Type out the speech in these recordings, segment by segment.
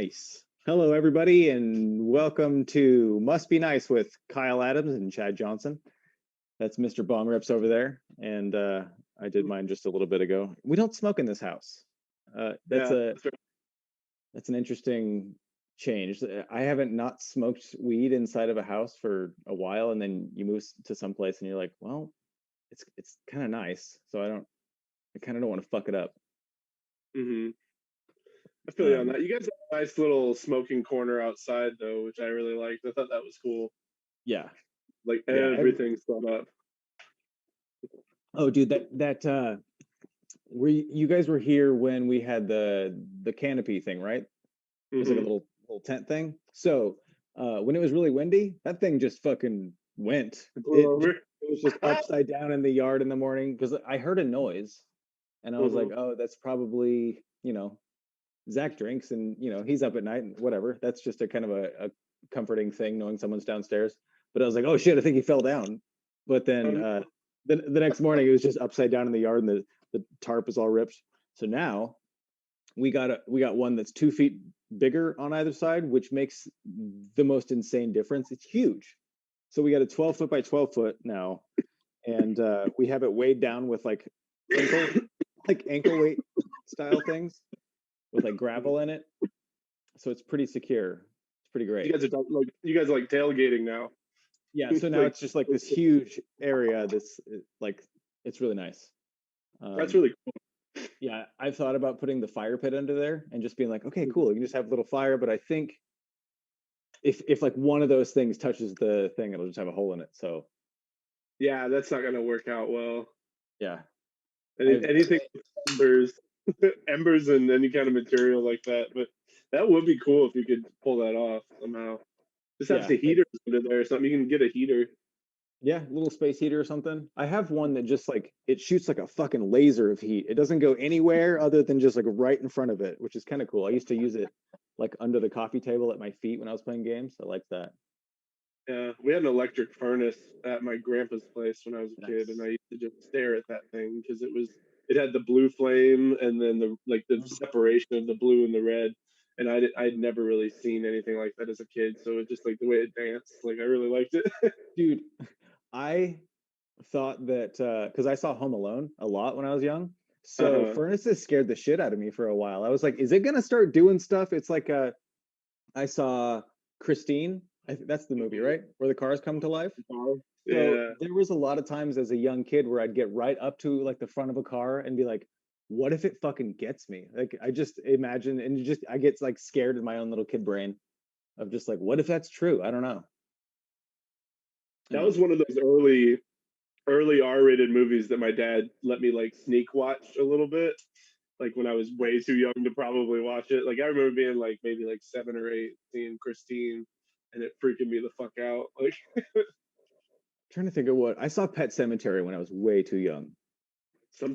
Nice. Hello, everybody, and welcome to Must Be Nice with Kyle Adams and Chad Johnson. That's Mr. Bong Rips over there, and I did mine just a little bit ago. We don't smoke in this house. That's Yeah, a that's an interesting change. I haven't not smoked weed inside of a house for a while, and then you move to some place and you're like, well, it's kind of nice, so I kind of don't want to fuck it up. hmm I feel you on Um, that. You guys have a nice little smoking corner outside, though, which I really liked. I thought that was cool. yeah, Like yeah. everything's set up. Oh, dude, that you guys were here when we had the canopy thing, right? It was like a hmm little tent thing. So when it was really windy, that thing just fucking went. Blew over. It was just upside down in the yard in the morning because I heard a noise and I was like, hmm oh, that's probably, Zach drinks and he's up at night and whatever. That's just a kind of a comforting thing knowing someone's downstairs. But I was like, oh shit, I think he fell down. But then the next morning it was just upside down in the yard and the tarp is all ripped. So now we got one that's 2 feet bigger on either side, which makes the most insane difference. It's huge. So we got a 12 foot by 12 foot now, and we have it weighed down with like ankle ankle weight style things with like gravel in it. So it's pretty secure. It's pretty great. You guys are like tailgating now. Yeah. So now Like it's just like this huge area. This like it's really nice. that's Um, really cool. yeah, I've thought about putting the fire pit under there and just being like, okay, cool. You can just have a little fire. But I think if like one of those things touches the thing, it'll just have a hole in it. So Yeah, that's not gonna work out well. yeah, I've Anything with embers, embers, and any kind of material like that. But that would be cool if you could pull that off somehow. Just have yeah, the heaters under there or something. You can get a heater. yeah, little space heater or something. I have one that just like it shoots like a fucking laser of heat. It doesn't go anywhere other than just like right in front of it, which is kind of cool. I used to use it like under the coffee table at my feet when I was playing games. I like that. Yeah, we had an electric furnace at my grandpa's place when I was a kid, and I Nice. used to just stare at that thing because it had the blue flame and then the separation of the blue and the red, and I'd never really seen anything like that as a kid, so it just like the way it danced, like I really liked it. Dude, I thought that because I saw Home Alone a lot when I was young. So Uh-huh. furnaces scared the shit out of me for a while. I was like, is it gonna start doing stuff? It's like I saw Christine. That's the movie, right? Where the cars come to life. So Yeah, there was a lot of times as a young kid where I'd get right up to like the front of a car and be like, what if it fucking gets me? Like I just imagine and I get like scared in my own little kid brain of just like, what if that's true? I don't know. that was one of those early R-rated movies that my dad let me like sneak watch a little bit, like when I was way too young to probably watch it. Like I remember being like maybe like 7 or 8, seeing Christine, and it freaking me the fuck out. Like Trying to think of what I saw Pet Cemetery when I was way too young.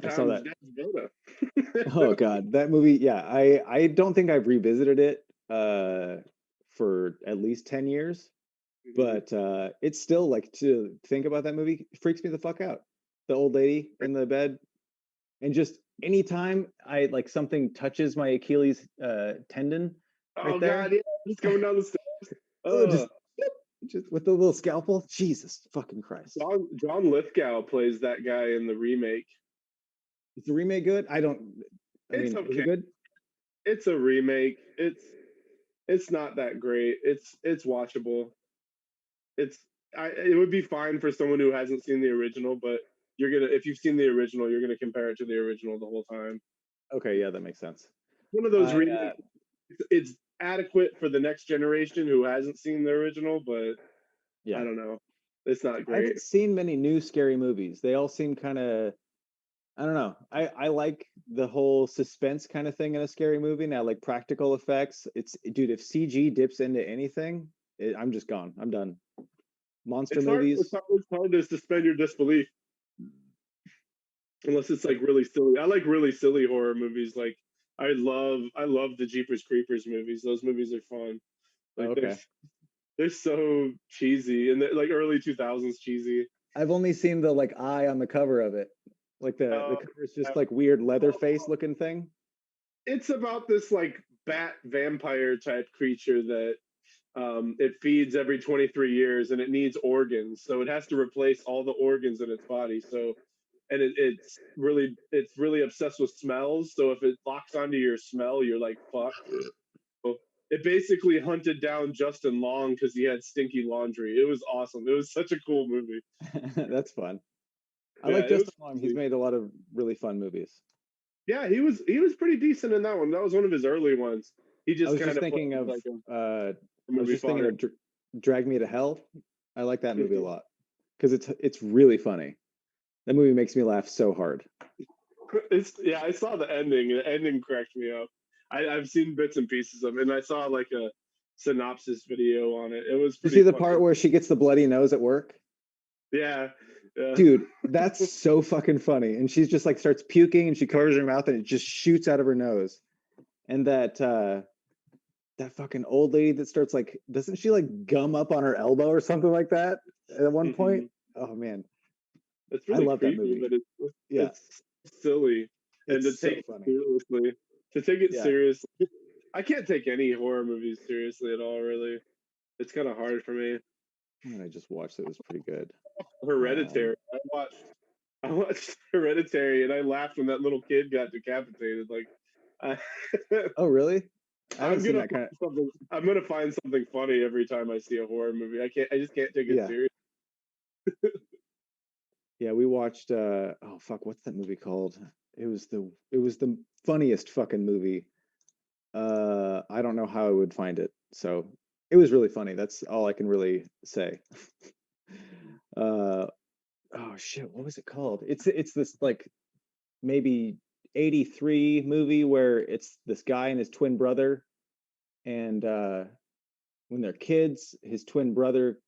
I saw sometimes that. that's Yoda. Oh God, that movie. Yeah, I don't think I've revisited it for at least 10 years, but it's still like to think about that movie freaks me the fuck out. The old lady in the bed and just anytime I like something touches my Achilles tendon right Oh there, god, yeah, just coming down the stairs. oh Uh, just with the little scalpel. Jesus fucking Christ. John Lithgow plays that guy in the remake. Is the remake good? I It's mean, is it okay. good? It's a remake. It's not that great. It's watchable. It's it would be fine for someone who hasn't seen the original, but you're gonna if you've seen the original, you're gonna compare it to the original the whole time. Okay, yeah, that makes sense. One of those I remakes. It's adequate for the next generation who hasn't seen the original, but I yeah. don't know. It's not I great. haven't seen many new scary movies. They all seem kind of I don't know. I like the whole suspense kind of thing in a scary movie. Now, like practical effects, it's dude. If CG dips into anything, I'm just gone. I'm done. Monster It's hard. movies, It's hard to suspend your disbelief unless it's like really silly. I like really silly horror movies. Like I love the Jeepers Creepers movies. Those movies are fun. oh, Like okay. they're so cheesy and they're like early 2000s cheesy. I've only seen the like eye on the cover of it. Like the Uh, cover is just like weird leather face looking thing. it's about this like bat vampire type creature that it feeds every 23 years and it needs organs, so it has to replace all the organs in its body. So, and it's really obsessed with smells. So if it locks onto your smell, you're like fucked. So it basically hunted down Justin Long because he had stinky laundry. It was awesome. It was such a cool movie. That's fun. I Yeah, like it was. Justin Long. He's made a lot of really fun movies. Yeah, he was pretty decent in that one. That was one of his early ones. He I just was kind just of thinking played of like a I was movie just thinking fodder. of Drag Me to Hell. I like that movie a Mhm. lot because it's really funny. That movie makes me laugh so hard. Yeah, I saw the ending. The ending cracked me up. I've seen bits and pieces of it, and I saw like a synopsis video on it. It was You pretty see the fucking. part where she gets the bloody nose at work? Yeah, yeah. Dude, that's so fucking funny. And she's just like starts puking and she covers her mouth and it just shoots out of her nose. And that fucking old lady that starts like, doesn't she like gum up on her elbow or something like that at one point? Hmm. Oh man, It's I really love that creepy, movie. but Yeah, it's silly, and to it's so take it funny. seriously, to take it Yeah. seriously, I can't take any horror movies seriously at all. Really, it's kind of hard for me. What I just watched that was pretty good. Hereditary. I watched Hereditary, and I laughed when that little kid got decapitated. Like, I, Oh really? I haven't I'm seen gonna that kind find of. something. I'm gonna find something funny every time I see a horror movie. I can't. I just can't take it Yeah. serious. Yeah, we watched oh fuck, what's that movie called? It was the funniest fucking movie. I don't know how I would find it. So it was really funny. That's all I can really say. uh oh shit, what was it called? It's this like maybe 83 movie where it's this guy and his twin brother and when they're kids, his twin brother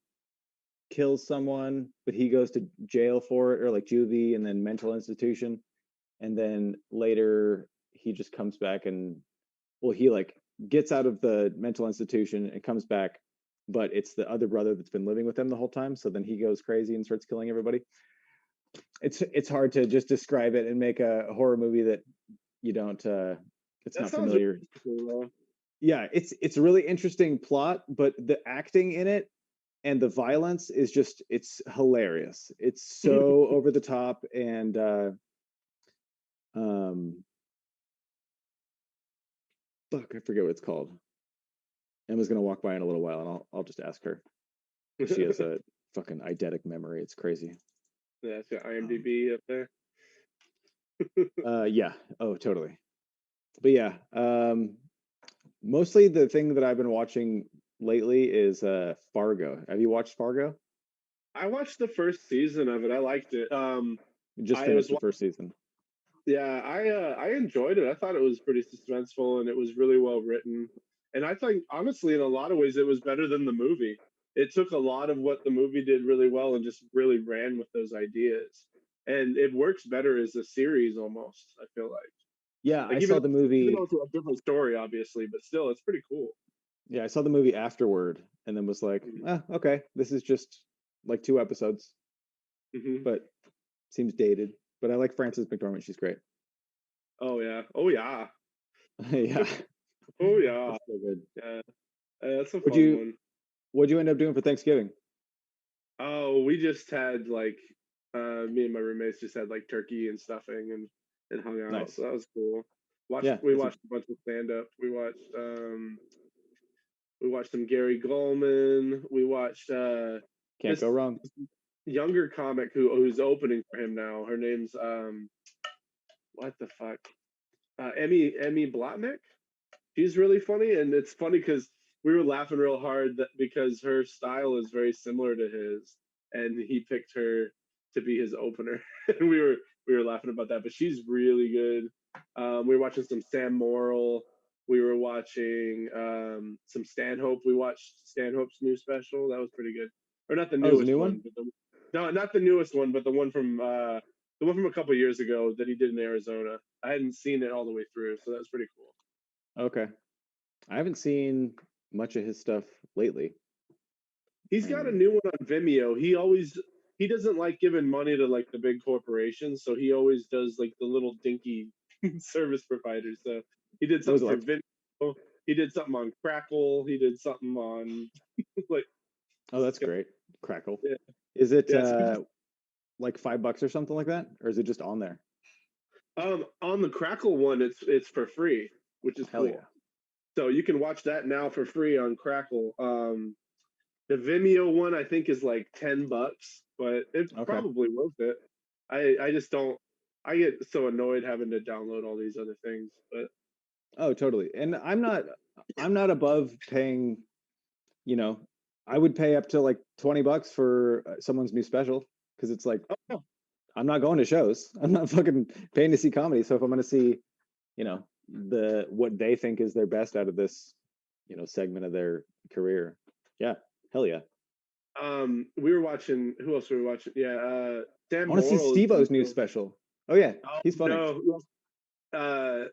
kills someone, but he goes to jail for it or like juvie and then mental institution. And then later he just comes back and well, he like gets out of the mental institution and comes back, but it's the other brother that's been living with him the whole time. So then he goes crazy and starts killing everybody. It's hard to just describe it and make a horror movie that you don't it's That not sounds really familiar. interesting, though. Yeah, it's a really interesting plot, but the acting in it and the violence is just it's hilarious. It's so over the top and um fuck, I forget what it's called. Emma's gonna walk by in a little while, and I'll just ask her because she has a fucking eidetic memory. It's crazy. Yeah, it's got Um, IMDb up there. yeah. Oh, totally. But yeah, mostly the thing that I've been watching lately is Fargo. Have you watched Fargo? I watched the first season of it. I liked it. You just I was finished the first season. Yeah, I enjoyed it. I thought it was pretty suspenseful and it was really well written. And I think honestly, in a lot of ways, it was better than the movie. It took a lot of what the movie did really well and just really ran with those ideas. And it works better as a series almost. I feel Yeah, I like saw the even though movie. it's a different story, obviously, but still, it's pretty cool. Yeah, I saw the movie afterward, and then was like, okay, this is just like 2 episodes, Mm-hmm. but seems dated. But I like Frances McDormand; she's great. Oh yeah, oh yeah, Yeah, oh yeah, it's so good. yeah. That's a Would fun you one. What'd you end up doing for Thanksgiving? Oh, we just had like me and my roommates just had like turkey and stuffing and hung out. Nice. So that was cool. Yeah, We that's a, watched a bunch of stand up. We watched some Gary Goldman. We watched can't this go wrong. younger comic who's opening for him now. Her name's what the fuck? Emmy Blotnick. She's really funny, and it's funny because we were laughing real hard because her style is very similar to his, and he picked her to be his opener, and we were laughing about that. But she's really good. We were watching some Sam Morrill. We were watching some Stanhope. We watched Stanhope's new special. That was pretty good. Or not the Oh, there's a newest new one. one, but no, not the newest one, but the one from a couple years ago that he did in Arizona. I hadn't seen it all the way through, so that was pretty cool. Okay, I haven't seen much of his stuff lately. He's got a new one on Vimeo. He doesn't like giving money to like the big corporations, so he always does like the little dinky service providers. So he did What was something it for like? Vimeo. he did something on Crackle. He did something on like Oh, that's great. Crackle. yeah, Is it yeah. So like $5 or something like that, or is it just on there? on the Crackle one, it's for free, which is Hell cool. yeah. So you can watch that now for free on Crackle. The Vimeo one I think is like $10, but it's Okay. probably worth it. I just don't. I get so annoyed having to download all these other things, but Oh, totally. And I'm not above paying, you know, I would pay up to like $20 for someone's new special because it's like oh, I'm not going to shows. I'm not fucking paying to see comedy. So if I'm going to see, what they think is their best out of this, segment of their career, yeah, hell yeah. we were watching. Who else were we watching? Yeah, I Sam want to see Morrill is Steve-O's new special. Oh yeah, oh he's funny. no, uh,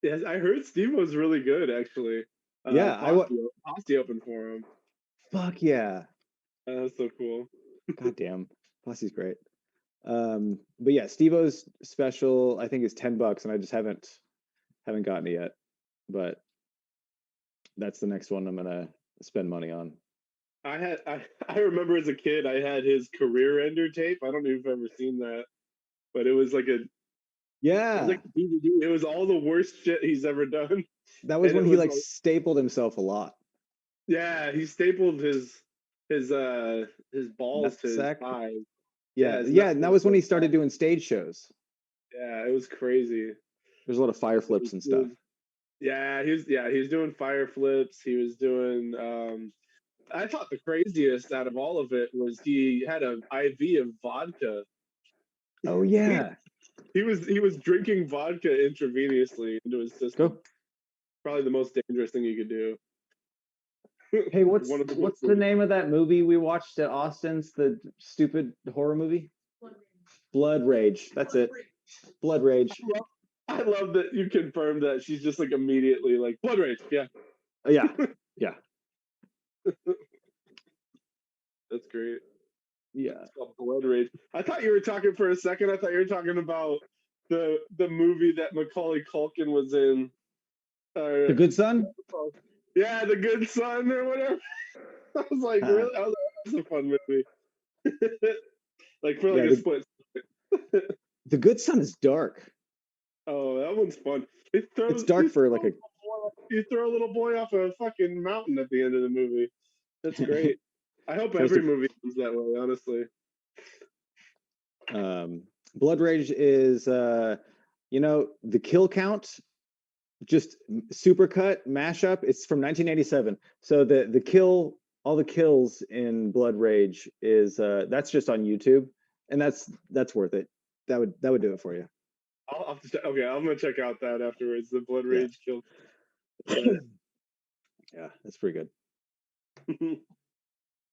yes, I heard Steve was really good actually. Yeah, Posse opened for him. fuck yeah. That's so cool. God damn, Posse's great. But yeah, Steve-O's special I think is $10, and I just haven't gotten it yet. But that's the next one I'm gonna spend money on. I remember as a kid I had his career ender tape. I don't know if you've ever seen that, but it was Yeah, like a DVD. It was all the worst shit he's ever done, that was and when it he was like like stapled himself a lot. yeah, he stapled his balls to his Nutsack. thighs. Yeah, Yeah, his yeah, and that knuckles was when like he started doing stage shows. yeah, it was crazy. There's a lot of fire flips and stuff. Yeah, he was doing fire flips. He was doing I thought the craziest out of all of it was he had an IV of vodka. Oh yeah, He was drinking vodka intravenously into his system. go. Probably the most dangerous thing you could do. Hey, what's One of the most what's the name of that movie we watched at Austin's? The stupid horror movie? Blood Rage. That's it. Blood Rage. I love that you confirmed that she's just like immediately like blood rage. Yeah, Oh, yeah, yeah, that's great. yeah. It's called Blood Rage. I thought you were talking for a second. I thought you were talking about the movie that Macaulay Culkin was in. The Good Son. Yeah, The Good Son or whatever. I was like, really? I was like, that's a fun movie. Like for like Yeah, a split. the Good Son is dark. Oh, that one's fun. It It's throws dark for like a. you throw a little boy off a fucking mountain at the end of the movie. That's great. I hope Tries every to. movie ends that way, honestly. Blood Rage is the kill count, just supercut mashup. It's from 1987. So the kill, all the kills in Blood Rage is that's just on YouTube, and that's worth it. That would do it for you. I'll have to okay, I'm gonna check out that afterwards. The Blood Yeah. Rage kill. Yeah, that's pretty good.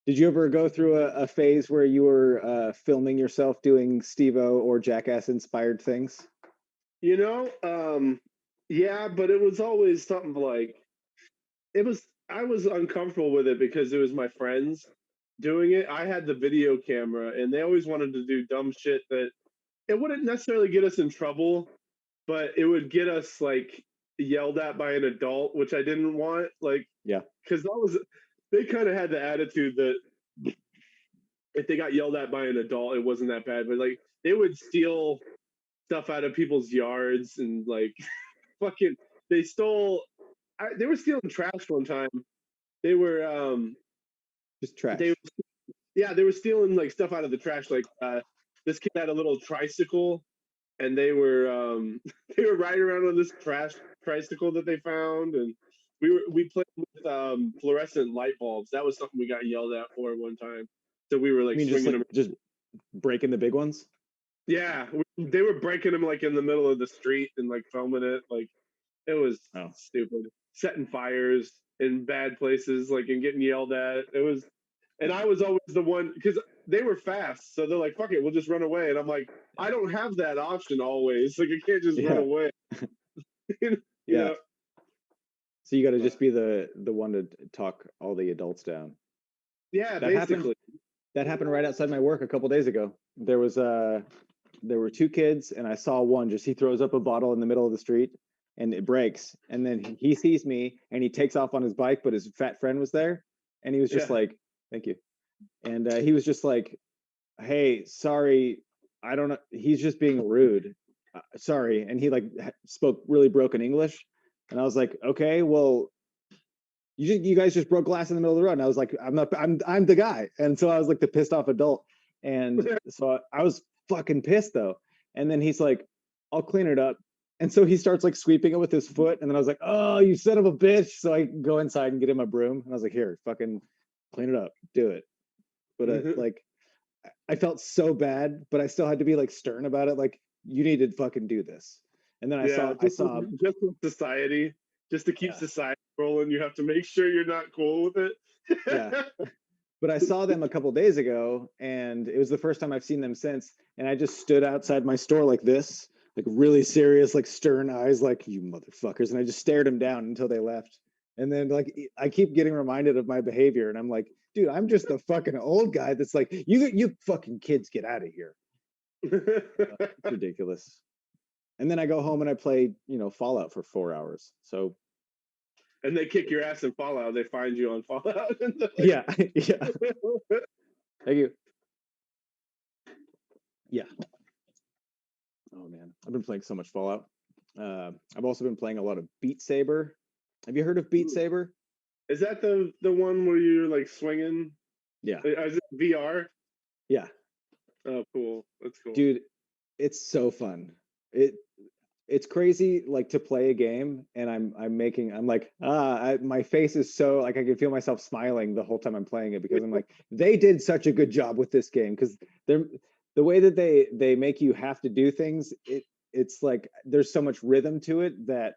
Did you ever go through a phase where you were filming yourself doing Steve-O or Jackass inspired things? You know, yeah, but it was always something like it was. I was uncomfortable with it because it was my friends doing it. I had the video camera, and they always wanted to do dumb shit that it wouldn't necessarily get us in trouble, but it would get us like yelled at by an adult, which I didn't want. Like, Yeah. because they kind of had the attitude that if they got yelled at by an adult, it wasn't that bad. But like, they would steal stuff out of people's yards and like fucking they stole. They were stealing trash one time. They were Just trash. they were stealing like stuff out of the trash. Like this kid had a little tricycle, and they were they were riding around on this trash tricycle that they found, and we played with fluorescent light bulbs. That was something we got yelled at for one time. So we were You like mean swinging them. just breaking the big ones? Yeah, they were breaking them like in the middle of the street and like filming it. Like it was Oh. stupid. Setting fires in bad places, like and getting yelled at. It was, and I was always the one because they were fast, so they're like, "Fuck it, we'll just run away." And I'm like, I don't have that option always. Like I can't just run Yeah. away. you Yeah. know? So you got to just be the one to talk all the adults down. Yeah, That basically. That happened right outside my work a couple days ago. There were two kids, and I saw one he throws up a bottle in the middle of the street, and it breaks. And then he sees me and he takes off on his bike, but his fat friend was there, and he was just Yeah. like, "Thank you," and he was just like, "Hey, sorry, I don't know." He's just being rude. Sorry, and he like spoke really broken English, and I was like, "Okay, well." You guys just broke glass in the middle of the road. And I was like, I'm the guy. And so I was like the pissed off adult. And so I was fucking pissed though. And then he's like, I'll clean it up. And so he starts like sweeping it with his foot. And then I was like, oh, you son of a bitch. So I go inside and get him a broom. And I was like, here, fucking clean it up. Do it. But like, I felt so bad, but I still had to be like stern about it. Like, you need to fucking do this. And then Yeah, I just saw, just with society, just to keep yeah, society rolling, you have to make sure you're not cool with yeah. it. But I saw them a couple days ago, and it was the first time I've seen them since. And I just stood outside my store like this, like really serious, like stern eyes, like you motherfuckers. And I just stared them down until they left. And then like I keep getting reminded of my behavior, and I'm like, dude, I'm just the fucking old guy that's like, you fucking kids get out of here. It's ridiculous. And then I go home and I play, Fallout for 4 hours. So And they kick your ass in Fallout. They find you on Fallout. And yeah, yeah. Thank you. Yeah. Oh man, I've been playing so much Fallout. I've also been playing a lot of Beat Saber. Have you heard of Beat Saber? Is that the one where you're like swinging? Yeah, Is it VR? yeah, Oh, cool. That's cool. dude, it's so fun. It's crazy like to play a game, and I'm like my face is so like I can feel myself smiling the whole time I'm playing it because I'm like they did such a good job with this game because they're the way that they make you have to do things. It's like there's so much rhythm to it that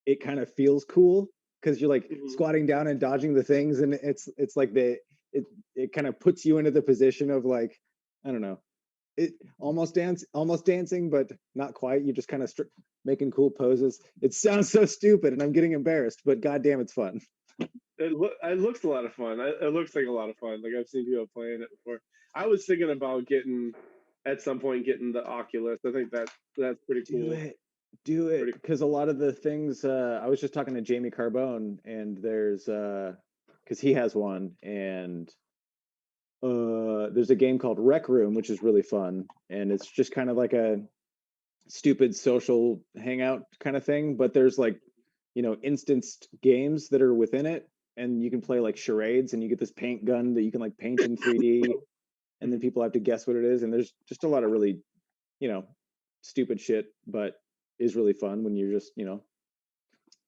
it kind of feels cool because you're like Mhm. squatting down and dodging the things, and it's like it kind of puts you into the position of like I don't know, it almost dancing, but not quite. You're just kind of making cool poses. It sounds so stupid, and I'm getting embarrassed, but goddamn, it's fun. It looks a lot of fun. It looks like a lot of fun. Like I've seen people playing it before. I was thinking about getting at some point getting the Oculus. I think that's pretty Do cool. it, do it, Pretty because a lot of the things. I was just talking to Jamie Carbone, and there's because he has one, and there's a game called Rec Room, which is really fun, and it's just kind of like a stupid social hangout kind of thing. But there's like, instanced games that are within it, and you can play like charades, and you get this paint gun that you can like paint in 3D, and then Mhm. people have to guess what it is. And there's just a lot of really, you know, stupid shit, but is really fun when you're just,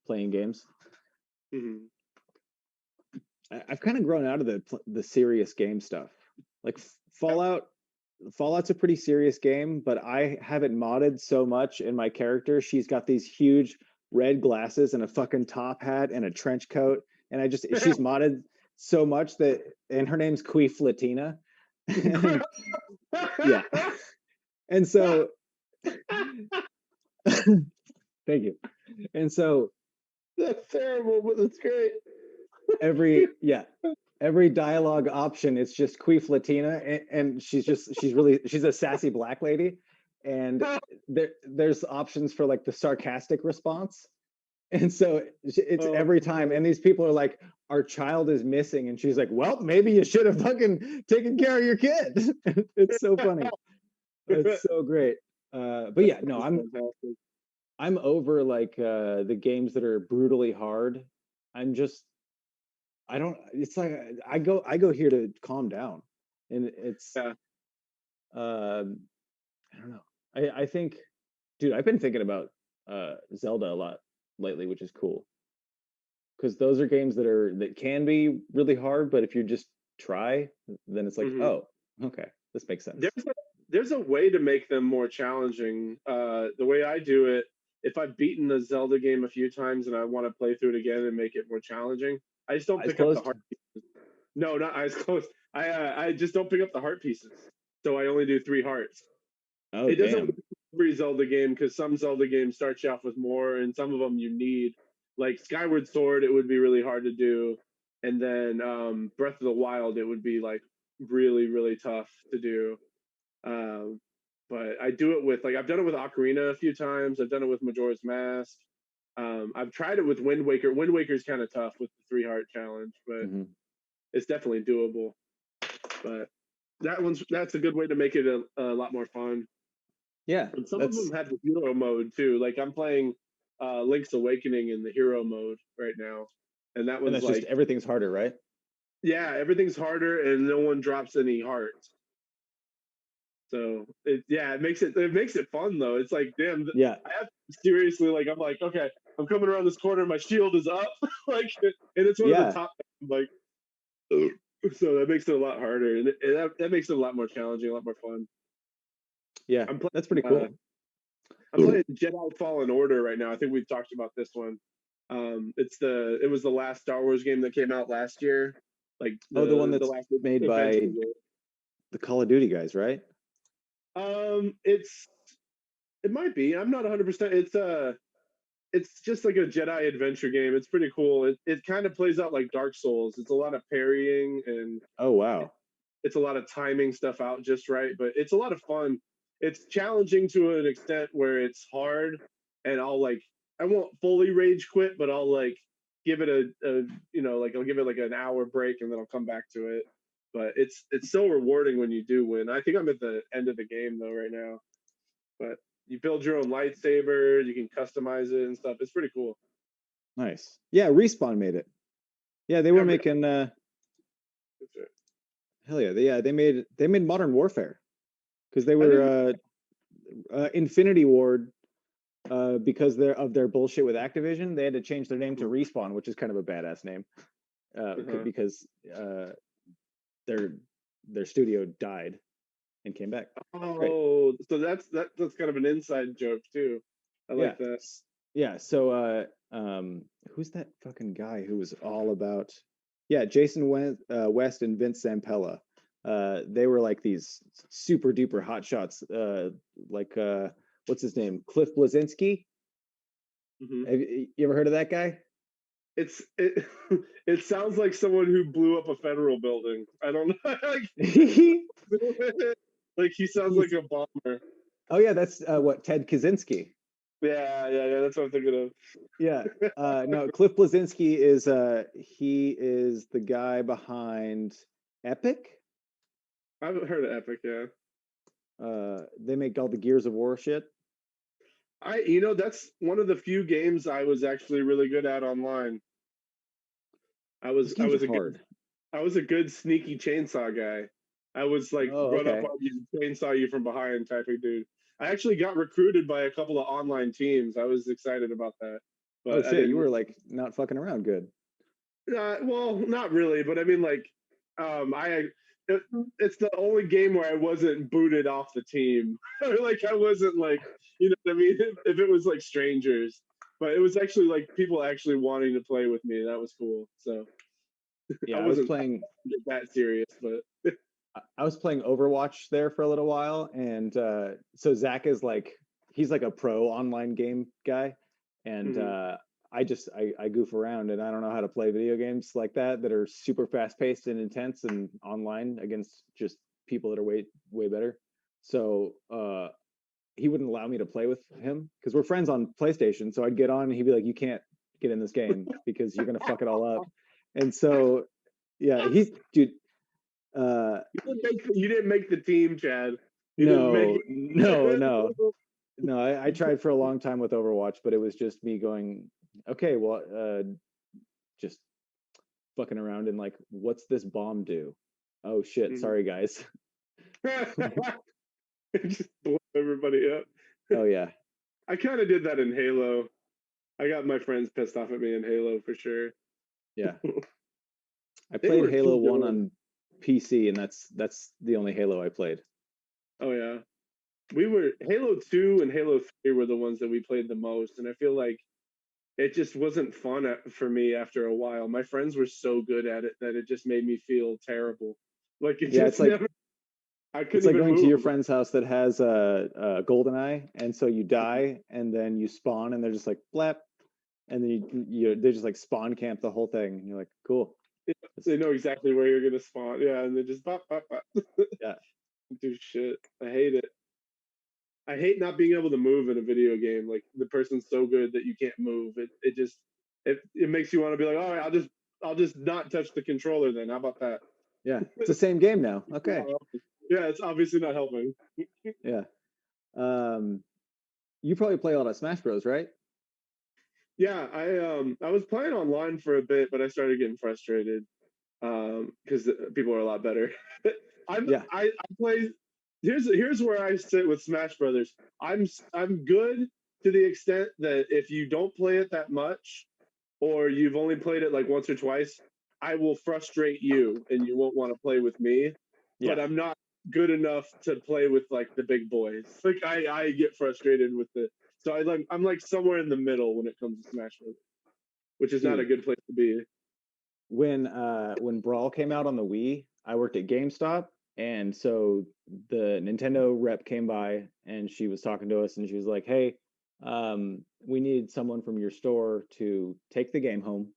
playing games. Mhm. I've kind of grown out of the serious game stuff. Like Fallout, Fallout's a pretty serious game, but I have it modded so much in my character. She's got these huge red glasses and a fucking top hat and a trench coat, and she's modded so much that, and her name's Queef Latina, and yeah, and so thank you, and so That's terrible, but that's great. every dialogue option it's just Queef Latina, and she's a sassy black lady, and there's options for like the sarcastic response, and so it's Oh, every time, and these people are like, our child is missing, and she's like, well, maybe you should have fucking taken care of your kid. It's so funny. It's so great. But yeah, no, that's fantastic. I'm over like the games that are brutally hard. I'm just I don't. It's like I go here to calm down, and it's Yeah. I don't know. I think, dude, I've been thinking about Zelda a lot lately, which is cool because those are games that can be really hard, but if you just try, then it's like, Mhm. oh, okay, this makes sense. There's there's a way to make them more challenging. The way I do it, if I've beaten a Zelda game a few times and I want to play through it again and make it more challenging, I just don't Eyes pick up the closed. heart. No, not eyes closed. I just don't pick up the heart pieces. So I only do 3 hearts. Oh It doesn't work damn. for every Zelda game because some Zelda games start you off with more, and some of them you need. Like Skyward Sword, it would be really hard to do, and then Breath of the Wild, it would be like really really tough to do. Um, but I do it with like I've done it with Ocarina a few times. I've done it with Majora's Mask. I've tried it with Wind Waker. Wind Waker's kind of tough with the 3 heart challenge, but Hmm. it's definitely doable. But that's a good way to make it a lot more fun. Yeah, And some of that's them have the hero mode too. Like I'm playing Link's Awakening in the hero mode right now, and that and one's that's just like, everything's harder, right? yeah, everything's harder and no one drops any hearts. So it makes it fun though. It's like, damn, Yeah, I have seriously, like, I'm like, okay, I'm coming around this corner, my shield is up, like, and it's one of the yeah, top, like, so that makes it a lot harder, and that makes it a lot more challenging, a lot more fun. yeah. I'm That's playing, pretty cool. I'm playing Jedi Fallen Order right now. I think we've talked about this one. It was the last Star Wars game that came out last year, like Oh, the one the that's last made adventure by game. the Call of Duty guys, right? It might be. I'm not 100%. It's just like a Jedi adventure game. It's pretty cool. It kind of plays out like Dark Souls. It's a lot of parrying and Oh, wow. it's a lot of timing stuff out just right, but it's a lot of fun. It's challenging to an extent where it's hard, and I won't fully rage quit, but I'll like give it like I'll give it like an hour break and then I'll come back to it. But it's so rewarding when you do win. I think I'm at the end of the game though right now, but you build your own lightsaber, you can customize it and stuff. It's pretty cool. Nice. Yeah, Respawn made it. Yeah, they Yeah, were making hell yeah. They made Modern Warfare because they I didn't. were Infinity Ward because of their bullshit with Activision. They had to change their name to Respawn, which is kind of a badass name Uh-huh. because their studio died and came back. Great. Oh, so that's kind of an inside joke too. I Yeah. like that. Yeah. So who's that fucking guy who was all about yeah, Jason West and Vince Zampella. They were like these super duper hot shots. Like what's his name? Cliff Blazinski. Hmm. Have you ever heard of that guy? It it sounds like someone who blew up a federal building. I don't know, like he sounds like He's a bomber. oh yeah, that's what Ted Kaczynski. Yeah, yeah, yeah. That's what I'm thinking Yeah. of. No, Cliff Blazinski is he is the guy behind Epic. I haven't heard of Epic. Yeah, They make all the Gears of War shit. that's one of the few games I was actually really good at online. Those I games are was a good hard. I was a good sneaky chainsaw guy. I was like Oh, run up okay. on you, chainsaw you from behind type of dude. I actually got recruited by a couple of online teams. I was excited about that, Oh but I shit, you didn't. were like not fucking around good. Well, not really, but I mean, like, I it's the only game where I wasn't booted off the team. Like, I wasn't like, you know what I mean? If it was like strangers, but it was actually like people actually wanting to play with me. That was cool. So I Yeah, wasn't that serious, but I was playing Overwatch there for a little while, and so Zach is like he's like a pro online game guy, and mhm. I goof around and I don't know how to play video games like that are super fast paced and intense and online against just people that are way better. So he wouldn't allow me to play with him because we're friends on PlayStation. So I'd get on and he'd be like, "You can't get in this game because you're gonna fuck it all up." And so yeah, he's dude. You didn't make the team, Chad. You didn't make No, no, it. no, no. I tried for a long time with Overwatch, but it was just me going, okay, well, just fucking around and like, what's this bomb do? Oh shit, Mhm. sorry guys. Just blow everybody up. Oh yeah, I kind of did that in Halo. I got my friends pissed off at me in Halo for sure. yeah. I They played were Halo too 1 good. on PC, and that's the only Halo I played. Oh yeah, we were Halo 2 and Halo 3 were the ones that we played the most, and I feel like it just wasn't fun for me after a while. My friends were so good at it that it just made me feel terrible. Like it Yeah, just never. I it's couldn't like even going to move. your friend's house that has a golden eye, and so you Mhm. die, and then you spawn, and they're just like blap, and then they just like spawn camp the whole thing, and you're like, cool. Yeah, It's, they know exactly where you're gonna spawn. Yeah, and they just bop bop bop. yeah, Do shit. I hate it. I hate not being able to move in a video game. Like the person's so good that you can't move. It just it makes you want to be like, all right, I'll just not touch the controller then. How about that? Yeah, it's the same game now. Okay. Yeah, it's obviously not helping. Yeah. You probably play a lot of Smash Bros, right? Yeah, I was playing online for a bit, but I started getting frustrated because people are a lot better. Yeah. I play. Here's where I sit with Smash Brothers. I'm good to the extent that if you don't play it that much, or you've only played it like once or twice, I will frustrate you and you won't want to play with me. But Yeah. I'm not good enough to play with like the big boys. Like I get frustrated with it. So I'm like somewhere in the middle when it comes to Smash Bros, which is not a Dude, good place to be. when Brawl came out on the Wii, I worked at GameStop, and so the Nintendo rep came by and she was talking to us and she was like, "Hey, we need someone from your store to take the game home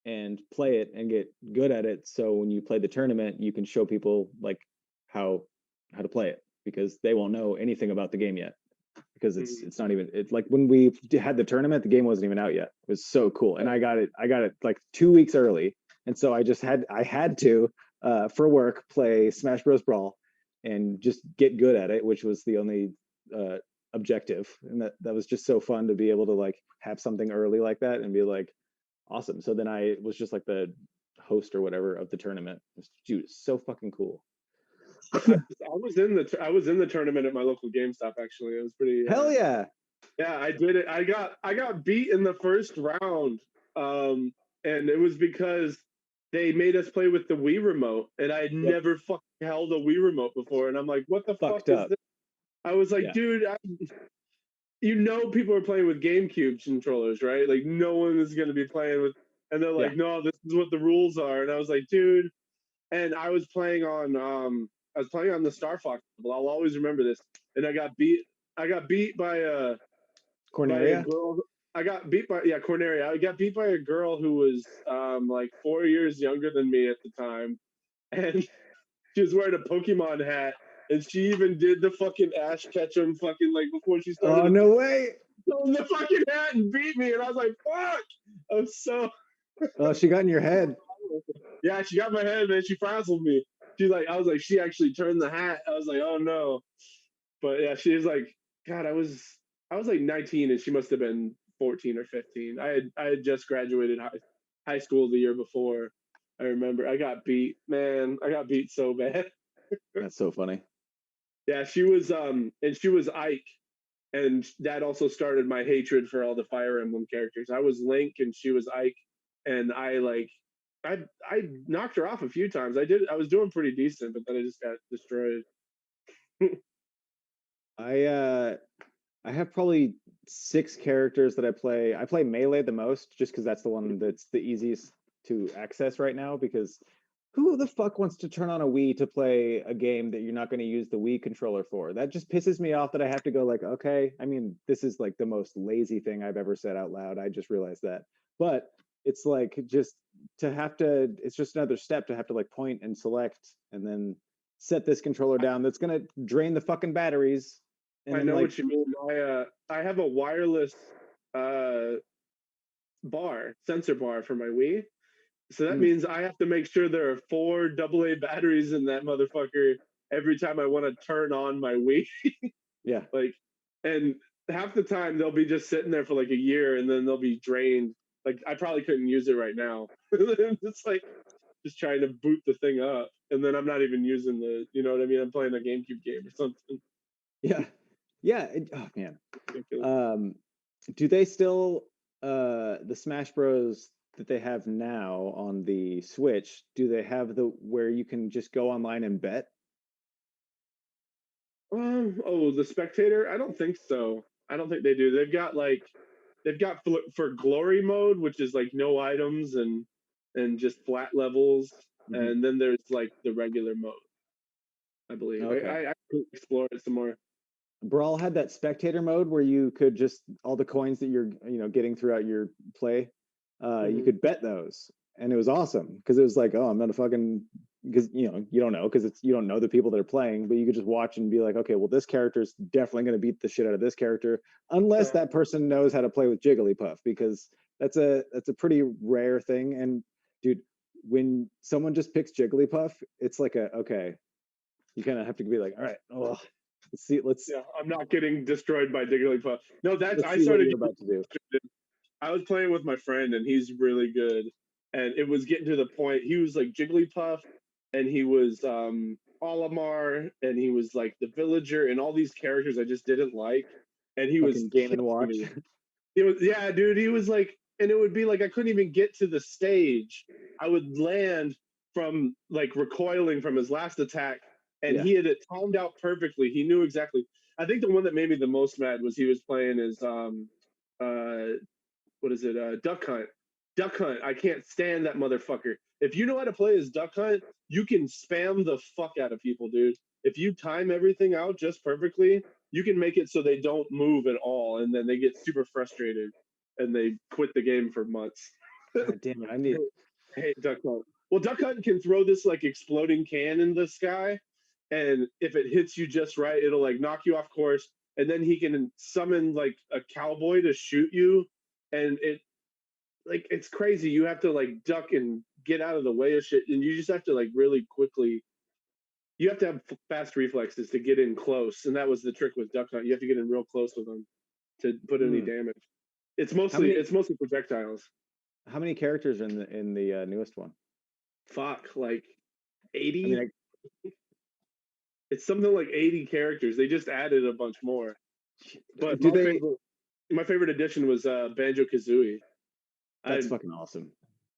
and play it and get good at it, so when you play the tournament, you can show people like how how to play it because they won't know anything about the game yet." Because Mhm. it's not even it's like when we had the tournament, the game wasn't even out yet. It was so cool, and I got it like 2 weeks early, and so I had to for work play Smash Bros Brawl and just get good at it, which was the only uh, objective, and that was just so fun to be able to like have something early like that and be like awesome. So then I was just like the host or whatever of the tournament. Dude, it's so fucking cool. I was in the tournament at my local GameStop actually. It was pretty Hell yeah. yeah, I did it. I got beat in the first round. Um and it was because they made us play with the Wii remote and I had Yep. never fucking held a Wii remote before and I'm like, "What the fuck Fucked is up. this?" I was like, Yeah. "Dude, you know people are playing with GameCube controllers, right? Like no one is going to be playing with." And they're Yeah. like, "No, this is what the rules are." And I was like, "Dude," and I was playing on the Star Fox level. I'll always remember this. And I got beat by a Corneria. girl. I got beat by yeah Corneria. I got beat by a girl who was like 4 years younger than me at the time, and she was wearing a Pokemon hat, and she even did the fucking Ash Ketchum fucking like before she started Oh, the no way. the fucking hat and beat me, and I was like, fuck. I'm so Oh, she got in your head. yeah. She got my head, man. She frazzled me. She's like, I was like, she actually turned the hat. I was like, oh no. But yeah, she was like, God, I was like 19 and she must have been 14 or 15. I had just graduated high school the year before. I remember I got beat, man. I got beat so bad. That's so funny. Yeah, and she was Ike, and that also started my hatred for all the Fire Emblem characters. I was Link and she was Ike, and I knocked her off a few times. I was doing pretty decent, but then I just got destroyed. I uh I have probably 6 characters that I play. I play Melee the most just because that's the one that's the easiest to access right now because who the fuck wants to turn on a Wii to play a game that you're not going to use the Wii controller for? That just pisses me off that I have to go like, okay, I mean, this is like the most lazy thing I've ever said out loud. I just realized that. But it's like just to have to it's just another step to have to like point and select and then set this controller down that's going to drain the fucking batteries and I then know like what you mean. I have a wireless uh sensor bar for my Wii. So that mm, means I have to make sure there are four AA batteries in that motherfucker every time I want to turn on my Wii. yeah. Like, and half the time they'll be just sitting there for like a year and then they'll be drained. Like I probably couldn't use it right now. It's like just trying to boot the thing up, and then I'm not even using you know what I mean? I'm playing a GameCube game or something Yeah. Yeah, oh man. ridiculous. Um do they still the Smash Bros that they have now on the Switch, do they have the where you can just go online and bet? Oh, the spectator? I don't think so. I don't think they do. They've got for glory mode, which is like no items and just flat levels, Hmm. and then there's like the regular mode. I believe. Okay. I could explore it some more. Brawl had that spectator mode where you could just all the coins that you're getting throughout your play, you Hmm. could bet those, and it was awesome because it was like, oh, I'm gonna fucking because you don't know because you don't know the people that are playing, but you could just watch and be like, okay, well this character is definitely going to beat the shit out of this character unless that person knows how to play with Jigglypuff, because that's a pretty rare thing. And dude, when someone just picks Jigglypuff, it's like okay, you kind of have to be like, all right, oh, let's Yeah, I'm not getting destroyed by Jigglypuff. No, let's I see what started. you're about to do. I was playing with my friend, and he's really good. And it was getting to the point. He was like Jigglypuff, and he was Olimar, and he was like the villager, and all these characters I just didn't like. And he was Fucking Game and killing Watch. me. It was, yeah, dude. He was like, and it would be like I couldn't even get to the stage. I would land from like recoiling from his last attack, and Yeah. he had it timed out perfectly. He knew exactly. I think the one that made me the most mad was he was playing as what is it? Duck Hunt. Duck Hunt. I can't stand that motherfucker. If you know how to play as Duck Hunt, you can spam the fuck out of people, dude. If you time everything out just perfectly, you can make it so they don't move at all, and then they get super frustrated and they quit the game for months. God damn it! I need. I hate Duck Hunt. Well, Duck Hunt can throw this like exploding can in the sky, and if it hits you just right, it'll like knock you off course, and then he can summon like a cowboy to shoot you, and it's crazy. You have to like duck and get out of the way of shit, and you just have to like really quickly. You have to have fast reflexes to get in close, and that was the trick with Duck Hunt. You have to get in real close with them to put any damage. It's mostly projectiles. How many characters are in the newest one? Fuck, like 80. I mean, it's something like 80 characters. They just added a bunch more. But my favorite addition was Banjo Kazooie. That's fucking awesome.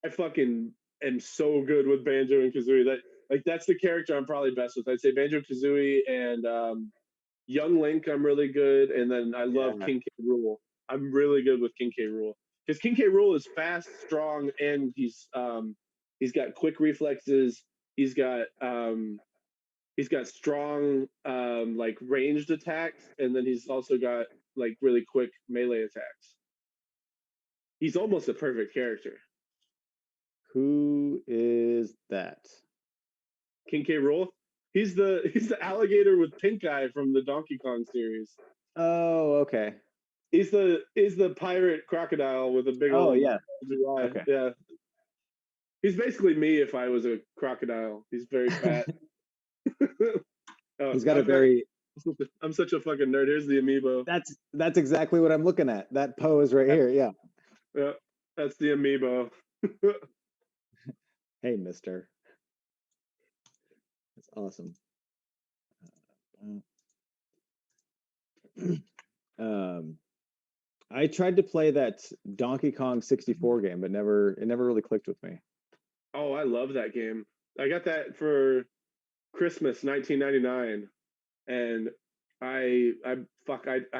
I fucking am so good with Banjo and Kazooie. That's the character I'm probably best with. I'd say Banjo Kazooie and Young Link. I'm really good, and then I love King K. Rool. I'm really good with King K. Rool because King K. Rool is fast, strong, and he's got quick reflexes. He's got strong like ranged attacks, and then he's also got like really quick melee attacks. He's almost a perfect character. Who is that? King K. Rool. He's the alligator with pink eye from the Donkey Kong series. Oh, okay. He's the pirate crocodile with a big old yeah. eye. Okay. Yeah. He's basically me if I was a crocodile. He's very fat. He's got a very. I'm such a fucking nerd. Here's the amiibo. That's exactly what I'm looking at. That pose right here. Yeah. Yeah, that's the amiibo. Hey, mister. That's awesome. I tried to play that Donkey Kong 64 game, but it never really clicked with me. Oh, I love that game. I got that for Christmas 1999, and I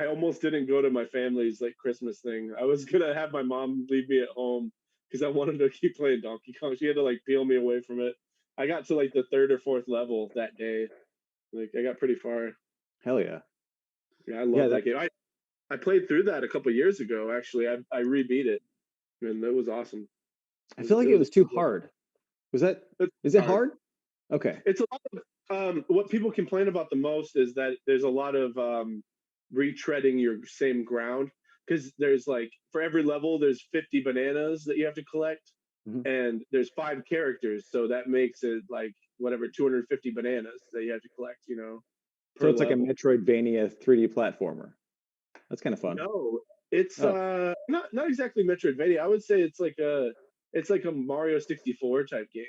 almost didn't go to my family's like Christmas thing. I was gonna have my mom leave me at home because I wanted to keep playing Donkey Kong. She had to like peel me away from it. I got to like the 3rd or 4th level that day. Like I got pretty far. Hell yeah. Yeah, I love that game. I played through that a couple years ago. Actually, I rebeat it, and that was awesome. I feel like it was too hard. Is it hard? Okay. It's a lot of what people complain about the most is that there's a lot of retreading your same ground because there's like for every level there's 50 bananas that you have to collect, and there's 5 characters, so that makes it like whatever 250 bananas that you have to collect. So it's level. Like a Metroidvania 3D platformer. That's kind of fun. No, it's not exactly Metroidvania. I would say it's like a Mario 64 type game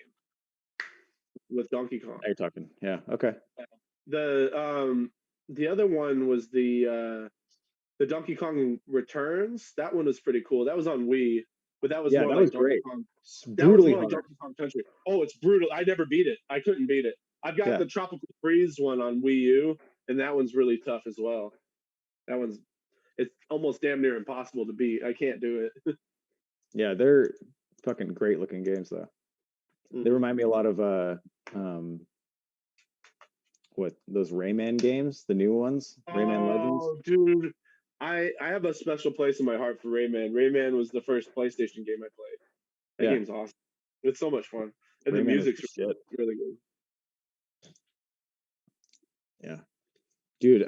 with Donkey Kong. You're talking, yeah, okay. The other one was the Donkey Kong Returns. That one was pretty cool. That was on Wii, but that was more like Donkey great. Kong. That was more like Donkey Kong Country. Oh, it's brutal. I never beat it. I couldn't beat it. I've got the Tropical Freeze one on Wii U, and that one's really tough as well. It's almost damn near impossible to beat. I can't do it. Yeah, they're fucking great looking games though. They remind me a lot of those Rayman games, the new ones, Rayman Legends. Oh, dude, I have a special place in my heart for Rayman. Rayman was the first PlayStation game I played. That game's awesome. It's so much fun, and Rayman the music's really good. Dude,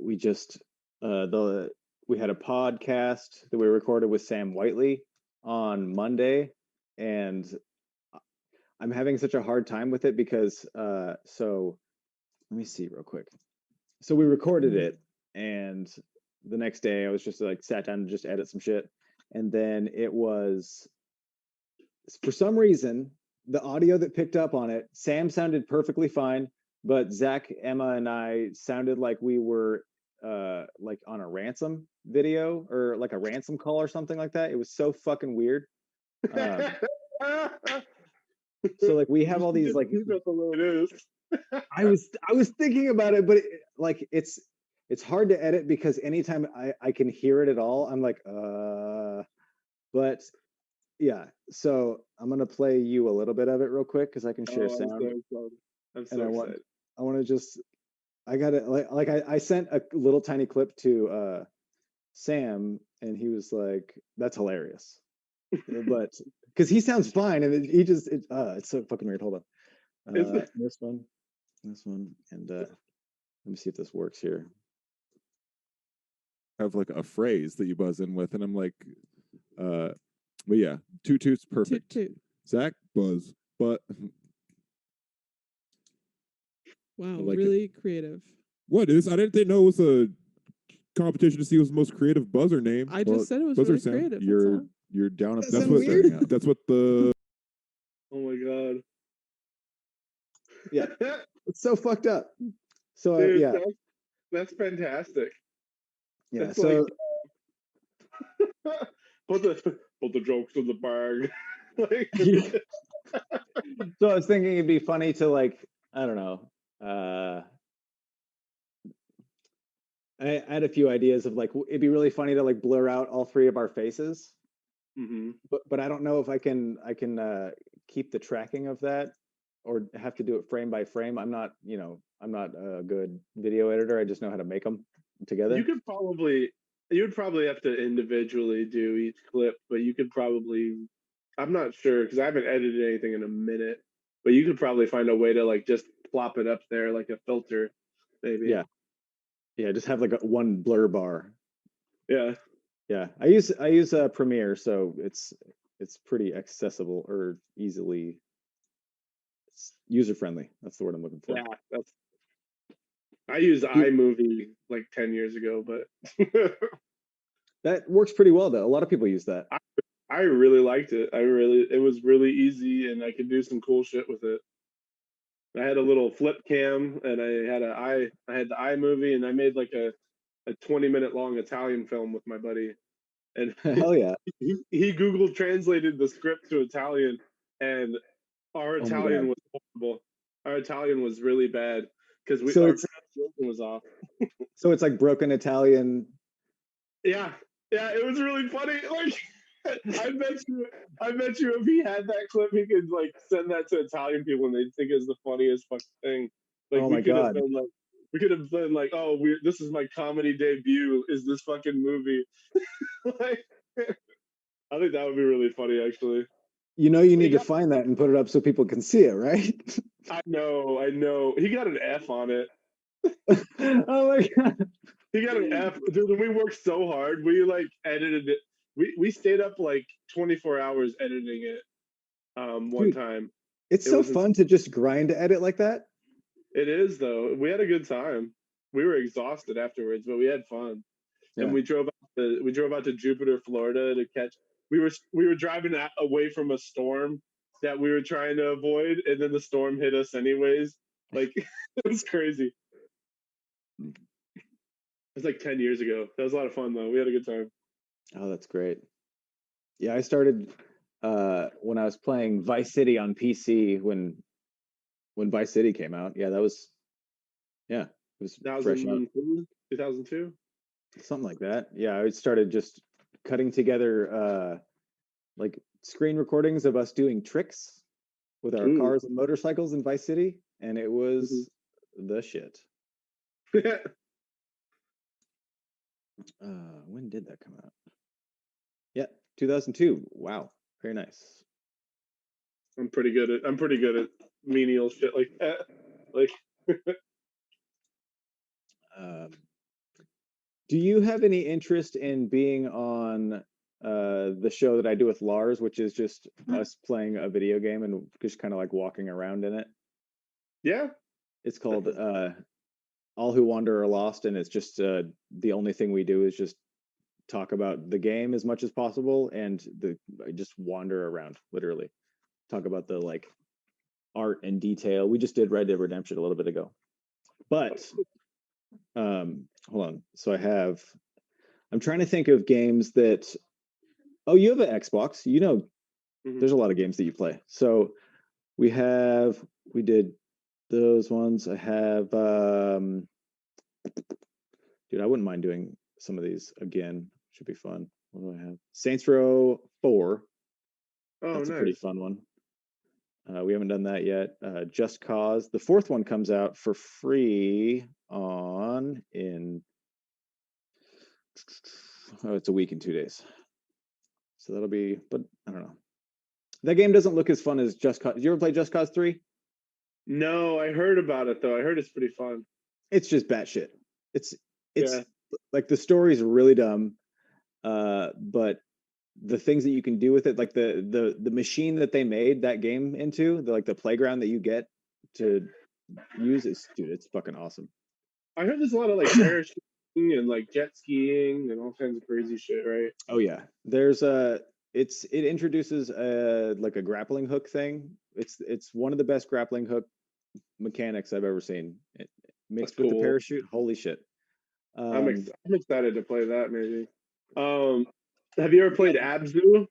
we just the we had a podcast that we recorded with Sam Whiteley on Monday, and I'm having such a hard time with it because so let me see real quick. So we recorded it, and the next day I was just like sat down to just edit some shit, and then it was for some reason the audio that picked up on it, Sam sounded perfectly fine, but Zach, Emma, and I sounded like we were like on a ransom video or like a ransom call or something like that. It was so fucking weird. Um, so like we have all these like That's the way it is. I was thinking about it, but like it's hard to edit because anytime I can hear it at all, I'm like but yeah. So I'm gonna play you a little bit of it real quick because I can share Oh, I'm sound, so excited. I'm and so excited. I want to just I got it like I sent a little tiny clip to Sam, and he was like, "That's hilarious," but because he sounds fine, and he just it's so fucking weird. Hold on, It's this one, and let me see if this works here. Have like a phrase that you buzz in with, and I'm like, but yeah, toot toot's perfect. Toot toot. Zach, buzz, but Wow, like really creative. what is? I didn't know it was a competition to see who's the most creative buzzer name. I just said it was buzzer really sound. creative. You're down. That That's sound what. weird? That's what the. oh my god. Yeah, it's so fucked up. So Dude, yeah, that's fantastic. yeah. It's So put the jokes in the bag. like, so I was thinking it'd be funny to like I don't know. I had a few ideas of like it'd be really funny to like blur out all three of our faces, mhm. but I don't know if I can keep the tracking of that or have to do it frame by frame. I'm not a good video editor. I just know how to make them together. You would probably have to individually do each clip, but you could probably I'm not sure because I haven't edited anything in a minute, but you could probably find a way to like just plop it up there like a filter, maybe. Yeah, just have like one blur bar. Yeah. Yeah, I use Premiere, so it's pretty accessible or easily user friendly. That's the word I'm looking for. Yeah, I used iMovie like 10 years ago, but That works pretty well though. A lot of people use that. I really liked it. It was really easy and I could do some cool shit with it. I had a little flip cam and I had the iMovie and I made like a 20-minute long Italian film with my buddy. And Hell yeah. he Google translated the script to Italian and our Oh my Italian God. was horrible. Our Italian was really bad because So our it's pronunciation was off. so it's like broken Italian. Yeah, yeah, it was really funny. Like, I bet you, if he had that clip, he could like send that to Italian people, and they'd think it's the funniest fucking thing. Like, Oh my God. we could have been like, oh, this is my comedy debut. Is this fucking movie? like, I think that would be really funny, actually. You know, you need to find that and put it up so people can see it, right? I know. He got an F on it. Oh my God. He got an F, dude. And we worked so hard. We like edited it. We stayed up like 24 hours editing it. One Dude, time. it's It so was fun to just grind to edit like that. It is though. We had a good time. We were exhausted afterwards, but we had fun. Yeah. And we drove out to Jupiter, Florida to catch. We were driving away from a storm that we were trying to avoid, and then the storm hit us anyways. Like it was crazy. It was like 10 years ago. That was a lot of fun though. We had a good time. Oh, that's great. Yeah, I started when I was playing Vice City on PC when Vice City came out. Yeah, that was it was fresh out. 2002. Something like that. Yeah, I started just cutting together like screen recordings of us doing tricks with our cars and motorcycles in Vice City, and it was the shit. When did that come out? Yeah, 2002. Wow, very nice. I'm pretty good at menial shit like that. Like Do you have any interest in being on the show that I do with Lars, which is just us playing a video game and just kind of like walking around in it? Yeah. It's called All Who Wander Are Lost, and it's just the only thing we do is just talk about the game as much as possible, and just wander around, literally talk about the like art and detail. We just did Red Dead Redemption a little bit ago, but hold on. So I'm trying to think of games that. Oh, you have an Xbox. You know, Mhm. there's a lot of games that you play. So we did those ones. I have, dude, I wouldn't mind doing some of these again. Should be fun. What do I have? Saints Row 4. Oh, That's a nice. pretty fun one. We haven't done that yet. Just Cause. The fourth one comes out for free it's a week and 2 days. So that'll be, but I don't know. That game doesn't look as fun as Just Cause. Did you ever play Just Cause 3? No, I heard about it though. I heard it's pretty fun. It's just batshit. It's Yeah. like the story's really dumb, but the things that you can do with it, like the machine that they made that game into, the playground that you get to use is, dude, it's fucking awesome. I heard there's a lot of like parachuting and like jet skiing and all kinds of crazy shit, right? Oh yeah, there's it introduces like a grappling hook thing. It's one of the best grappling hook mechanics I've ever seen. It, mixed That's with the cool. parachute, holy shit. I'm excited to play that maybe. Have you ever played Abzu?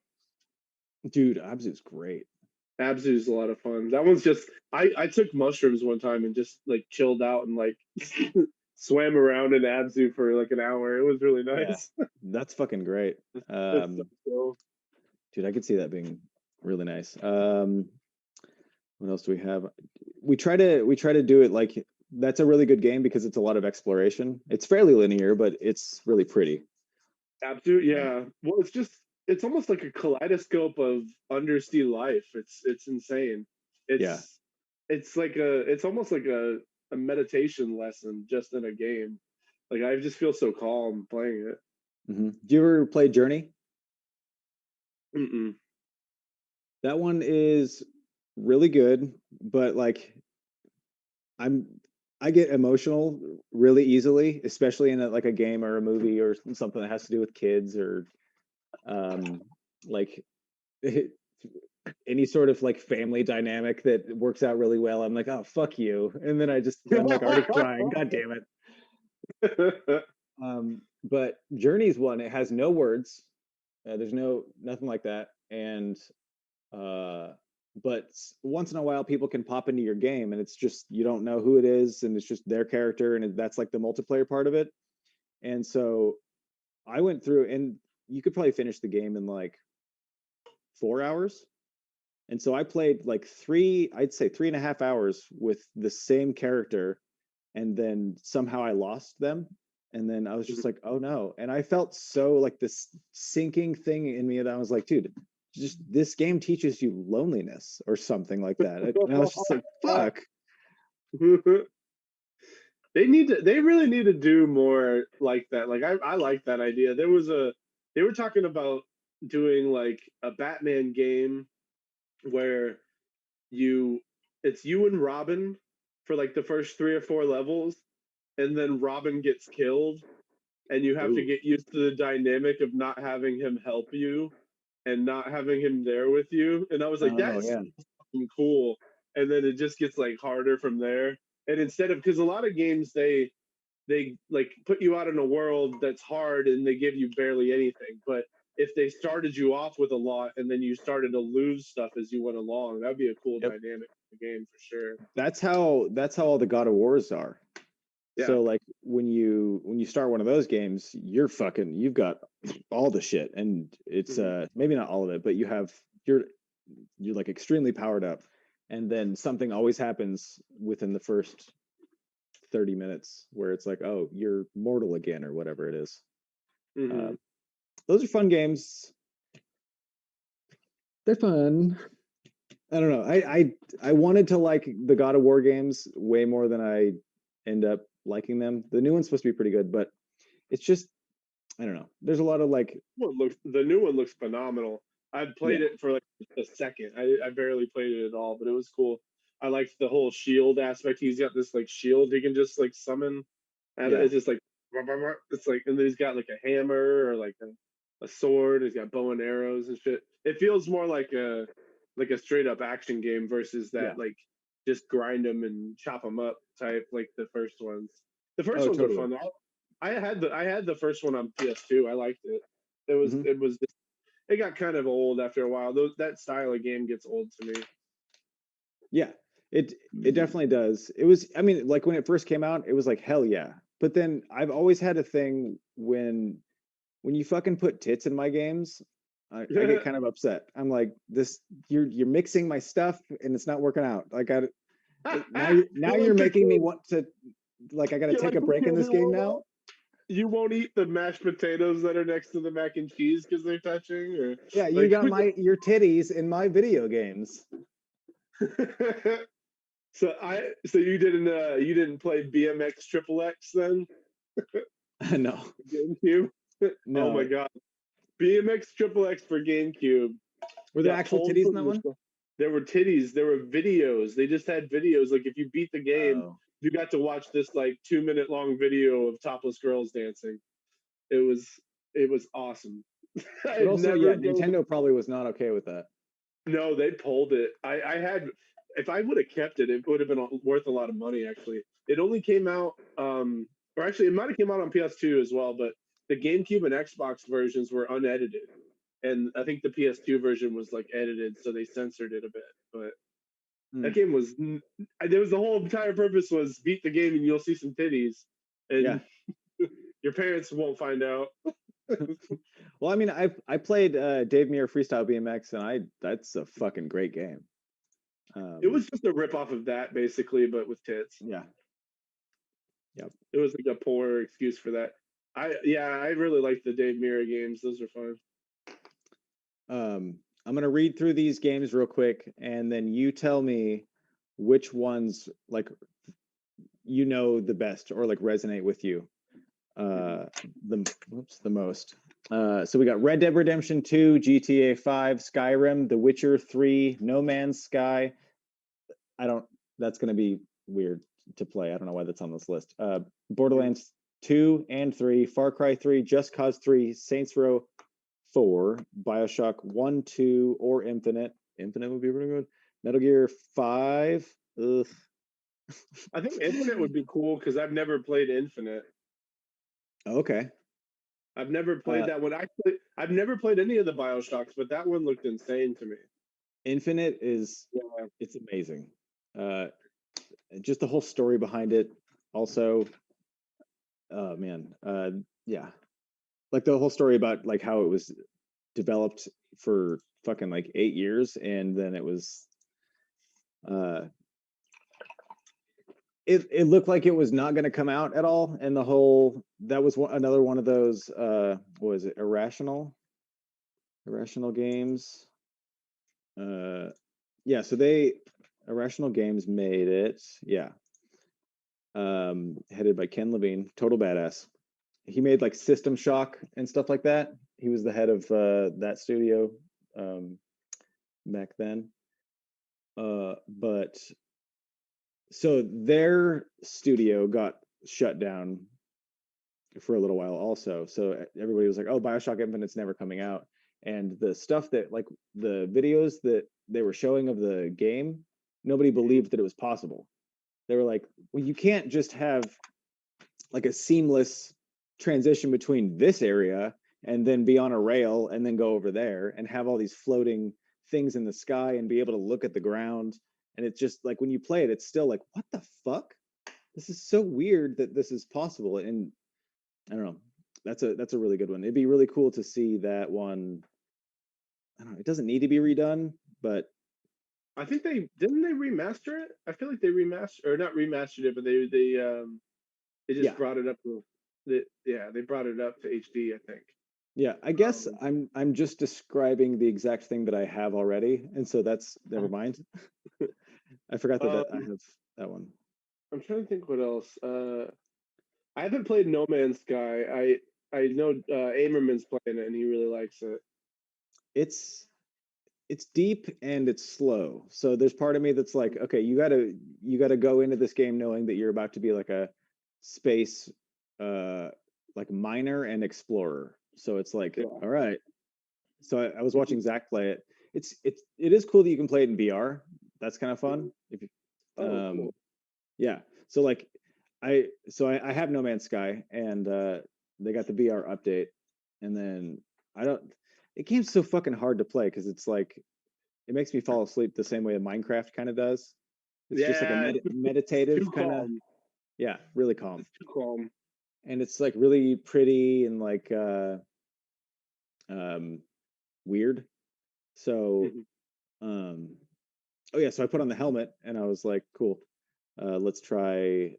Dude, Abzu's great. Abzu's a lot of fun. That one's just I took mushrooms one time and just like chilled out and like swam around in Abzu for like an hour. It was really nice. Yeah, that's fucking great. That's so cool. Dude, I could see that being really nice. What else do we have? We try to do it like that's a really good game because it's a lot of exploration. It's fairly linear, but it's really pretty. Abzu, yeah. Well, it's almost like a kaleidoscope of undersea life. It's insane. Yeah. It's almost like a meditation lesson just in a game. Like I just feel so calm playing it. Do you ever play Journey? Mm-mm. That one is really good, but like I get emotional really easily, especially in like a game or a movie or something that has to do with kids or like any sort of like family dynamic that works out really well. I'm like, oh fuck you, and then I'm like already crying. God damn it. But Journey's one, it has no words. There's nothing like that, and but once in a while people can pop into your game and it's just you don't know who it is and it's just their character and that's like the multiplayer part of it. And so I went through and you could probably finish the game in like 4 hours. And so I played like I'd say 3.5 hours with the same character, and then somehow I lost them. And then I was just like, oh no. And I felt so like this sinking thing in me that I was like, dude, just this game teaches you loneliness or something like that. And I was just like, fuck. They really need to do more like that. Like I like that idea. They were talking about doing like a Batman game where it's you and Robin for like the first 3 or 4 levels, and then Robin gets killed, and you have to get used to the dynamic of not having him help you and not having him there with you. And I was like, that's fucking cool. And then it just gets like harder from there. And instead of because a lot of games they like put you out in a world that's hard and they give you barely anything. But if they started you off with a lot and then you started to lose stuff as you went along, that'd be a cool dynamic in the game for sure. That's how all the God of Wars are. Yeah. So like when you start one of those games, you've got all the shit, and it's maybe not all of it, but you're like extremely powered up, and then something always happens within the first 30 minutes where it's like, oh, you're mortal again or whatever it is. Those are fun games. They're fun. I don't know. I wanted to like the God of War games way more than I end up liking them. The new one's supposed to be pretty good, but it's just I don't know. There's a lot of like The new one looks phenomenal. I've played Yeah. it for like a second. I barely played it at all, but it was cool. I liked the whole shield aspect. He's got this like shield he can just like summon. And Yeah. it's just like it's like, and then he's got like a hammer or like a sword. He's got bow and arrows and shit. It feels more like a straight up action game versus that Yeah. like just grind them and chop them up type like the first ones. The first Oh, ones totally. are fun. I had the first one on PS2. I liked it. It was it got kind of old after a while. That style of game gets old to me. Yeah, it definitely does. It was, I mean, like when it first came out, it was like hell yeah. But then I've always had a thing when you fucking put tits in my games, I get kind of upset. I'm like, this you're mixing my stuff and it's not working out. Like now you're making me want to like I got to take a break in this game now. You won't eat the mashed potatoes that are next to the mac and cheese because they're touching, or Yeah, you got your titties in my video games. So you didn't play BMX Triple X then? No. GameCube? No. Oh my god. BMX Triple X for GameCube. Were there actual titties in that one? There were titties. There were videos. They just had videos. Like if you beat the game, you got to watch this like 2-minute long video of topless girls dancing. It was awesome. But also, yeah, Nintendo probably was not okay with that. No, they pulled it. I had, if I would have kept it, it would have been worth a lot of money. Actually, it only came out, or actually, it might have came out on PS2 as well. But the GameCube and Xbox versions were unedited, and I think the PS2 version was like edited, so they censored it a bit. But that game was, there was the whole entire purpose was beat the game and you'll see some titties, and your parents won't find out. Well, I mean, I played Dave Mirra Freestyle BMX, and that's a fucking great game. It was just a rip off of that, basically, but with tits. Yeah. Yep. It was like a poor excuse for that. I really like the Dave Mirra games. Those are fun. I'm gonna read through these games real quick, and then you tell me which ones like the best or like resonate with you the most. So we got Red Dead Redemption 2, GTA 5, Skyrim, The Witcher 3, No Man's Sky. That's going to be weird to play. I don't know why that's on this list. Borderlands 2 and 3, Far Cry 3, Just Cause 3, Saints Row 4, BioShock 1, 2, or Infinite. Infinite would be really good. Metal Gear 5. Ugh. I think Infinite would be cool because I've never played Infinite. Okay. I've never played that one. Actually, I've never played any of the BioShocks, but that one looked insane to me. Infinite is it's amazing. Just the whole story behind it. Also, oh man, yeah, like the whole story about like how it was developed for fucking like 8 years, and then it was it looked like it was not going to come out at all, and that was another one of those what was it, irrational games. Yeah, so Irrational Games made it. Yeah. Headed by Ken Levine, total badass. He made like System Shock and stuff like that. He was the head of that studio back then. But so their studio got shut down for a little while also. So everybody was like, oh, BioShock Infinite's never coming out. And the stuff that like the videos that they were showing of the game, nobody believed that it was possible. They were like, well, you can't just have like a seamless transition between this area and then be on a rail and then go over there and have all these floating things in the sky and be able to look at the ground. And it's just like when you play it, it's still like, what the fuck? This is so weird that this is possible. And I don't know. That's a really good one. It'd be really cool to see that one. I don't know. It doesn't need to be redone, but I think they remaster it. I feel like they not remastered it, but they just brought it up to they brought it up to HD, I think. Yeah, I guess I'm just describing the exact thing that I have already, and so that's never mind. I forgot that I have that one. I'm trying to think what else. I haven't played No Man's Sky. I know Amerman's playing it and he really likes it. It's deep and it's slow. So there's part of me that's like, okay, you gotta go into this game knowing that you're about to be like a space like miner and explorer. So it's like, Yeah. all right. So I was watching Zach play it. It is cool that you can play it in VR. That's kind of fun. If you, Cool. yeah. So like I have No Man's Sky and they got the VR update, and then I don't. It game's so fucking hard to play because it's like it makes me fall asleep the same way a Minecraft kind of does. It's just like a Yeah, meditative too kind of, calm. yeah, really calm, It's too calm. and it's like really pretty and like um weird. So Mhm. um oh yeah, so I put on the helmet and I was like, cool, let's try.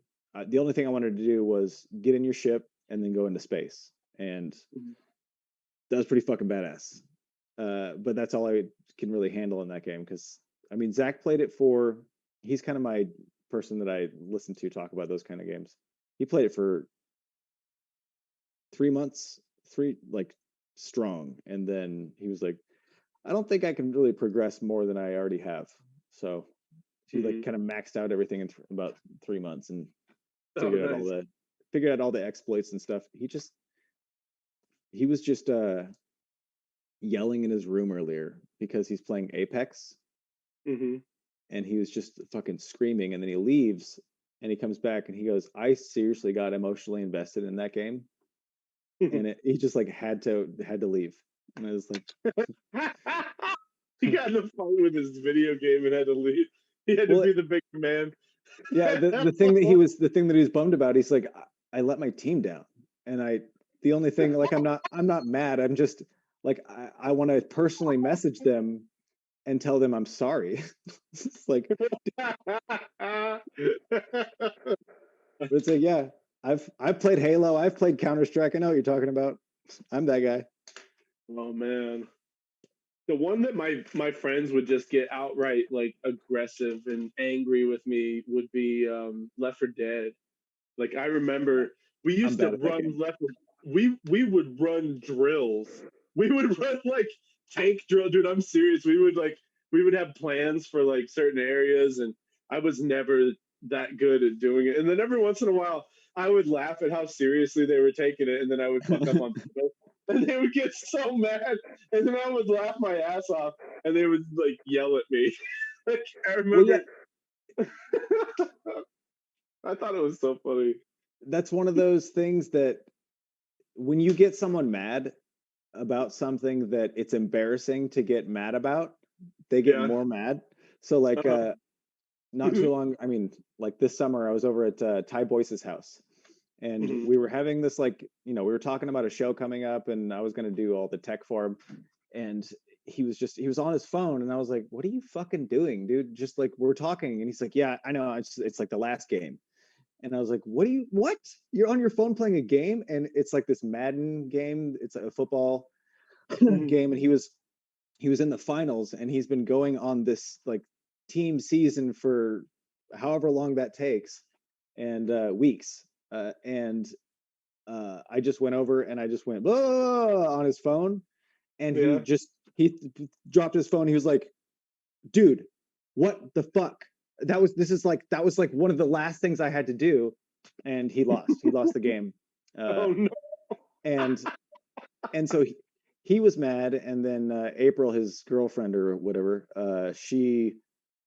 The only thing I wanted to do was get in your ship and then go into space, and Mhm. that was pretty fucking badass. But that's all I can really handle in that game because I mean, Zach played it for. He's kind of my person that I listen to talk about those kind of games. He played it for 3 months, three like strong, and then he was like, "I don't think I can really progress more than I already have." So he like Mhm. kind of maxed out everything in about 3 months and Oh, nice. figured out all the exploits and stuff. He was just yelling in his room earlier because he's playing Apex Hmm. and he was just fucking screaming, and then he leaves and he comes back and he goes, I seriously got emotionally invested in that game, and he just like had to leave, and I was like, He got in a fight with his video game and had to leave. He had to well, be the big man. yeah, the thing that he was bummed about, he's like, I let my team down, and the only thing, like, I'm not mad, I'm just like, I want to personally message them and tell them I'm sorry. It's like, but it's like, yeah, I've played Halo, I've played Counter-Strike, I know what you're talking about. I'm that guy. Oh man. The one that my friends would just get outright like aggressive and angry with me would be Left 4 Dead. Like I remember we I'm used to bad at that run game. Left 4 we would run drills. We would run like tank drill, dude. I'm serious. We would have plans for like certain areas, and I was never that good at doing it. And then every once in a while, I would laugh at how seriously they were taking it, and then I would fuck up on people, and they would get so mad, and then I would laugh my ass off, and they would like yell at me. Like I Well, yeah, remember, I thought it was so funny. that's one of those things that when you get someone mad about something that it's embarrassing to get mad about, they get Yeah. more mad. So like Uh-huh. not too long, I mean, like this summer I was over at Ty Boyce's house, and Mhm. we were having this, like, we were talking about a show coming up and I was going to do all the tech for him, and he was on his phone, and I was like, what are you fucking doing, dude? Just like, we're talking, and he's like, yeah, I know, it's like the last game. And I was like, what? You're on your phone playing a game? And it's like this Madden game. It's a football Mhm. game. And he was in the finals, and he's been going on this like team season for however long that takes, and weeks. And I just went over and I just went blah on his phone, and Yeah. dropped his phone. He was like, dude, what the fuck? That was like one of the last things I had to do, and he lost the game. Oh no. And so he was mad, and then April, his girlfriend or whatever,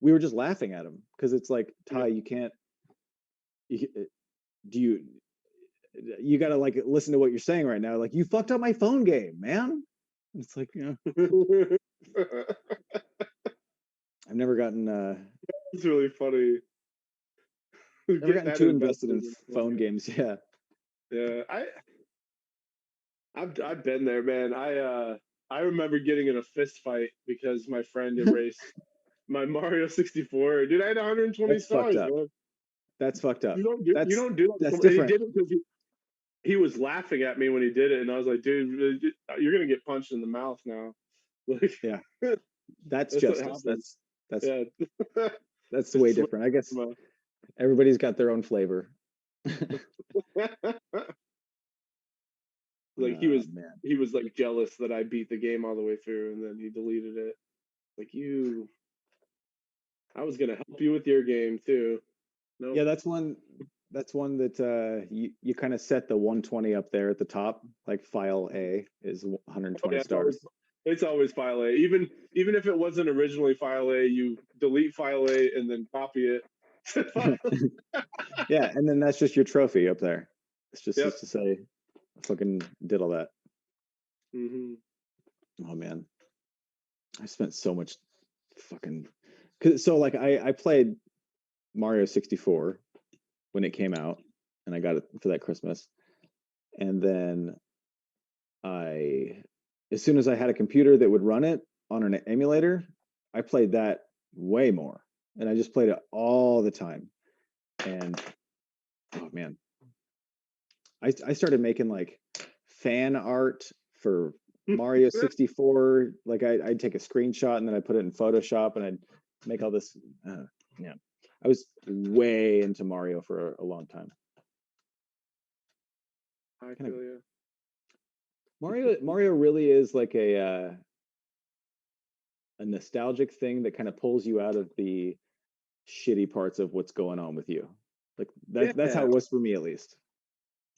we were just laughing at him because it's like, Yeah. Ty, you can't, do you got to like listen to what you're saying right now, like, you fucked up my phone game, man. It's like, I've It's really funny. never Getting gotten that too invested invested in is phone funny. games. Yeah. Yeah. I've been there, man. I remember getting in a fist fight because my friend erased my Mario 64. Dude, I had 120 That's fucked stars, up. man. That's fucked up. You That's don't do that to that's someone. And he different. did it because he was laughing at me when he did it, and I was like, dude, you're gonna get punched in the mouth now. Like Yeah, that's that's what justice. happens. That's Yeah. that's way It's different. I guess karma. everybody's got their own flavor. Like Man. he was like jealous that I beat the game all the way through, and then he deleted it. Like I was gonna help you with your game too. No, Yeah, that's one. That's one that you kind of set the 120 up there at the top, like file A is oh 120 yeah, stars. it's always file A. Even if it wasn't originally file A, you delete file A and then copy it. Yeah, and then that's just your trophy up there. It's just Yep. to say, I fucking did all that. Hmm. Oh man, I spent so much fucking. So like I played Mario 64 when it came out, and I got it for that Christmas, and then as soon as I had a computer that would run it on an emulator, I played that way more, and I just played it all the time. And oh man, I started making like fan art for Mario 64. Like I'd take a screenshot and then I'd put it in Photoshop and I'd make all this. Yeah, I was way into Mario for a long time. I feel you. Mario really is like a nostalgic thing that kind of pulls you out of the shitty parts of what's going on with you. Like that's how Yeah. it was for me at least.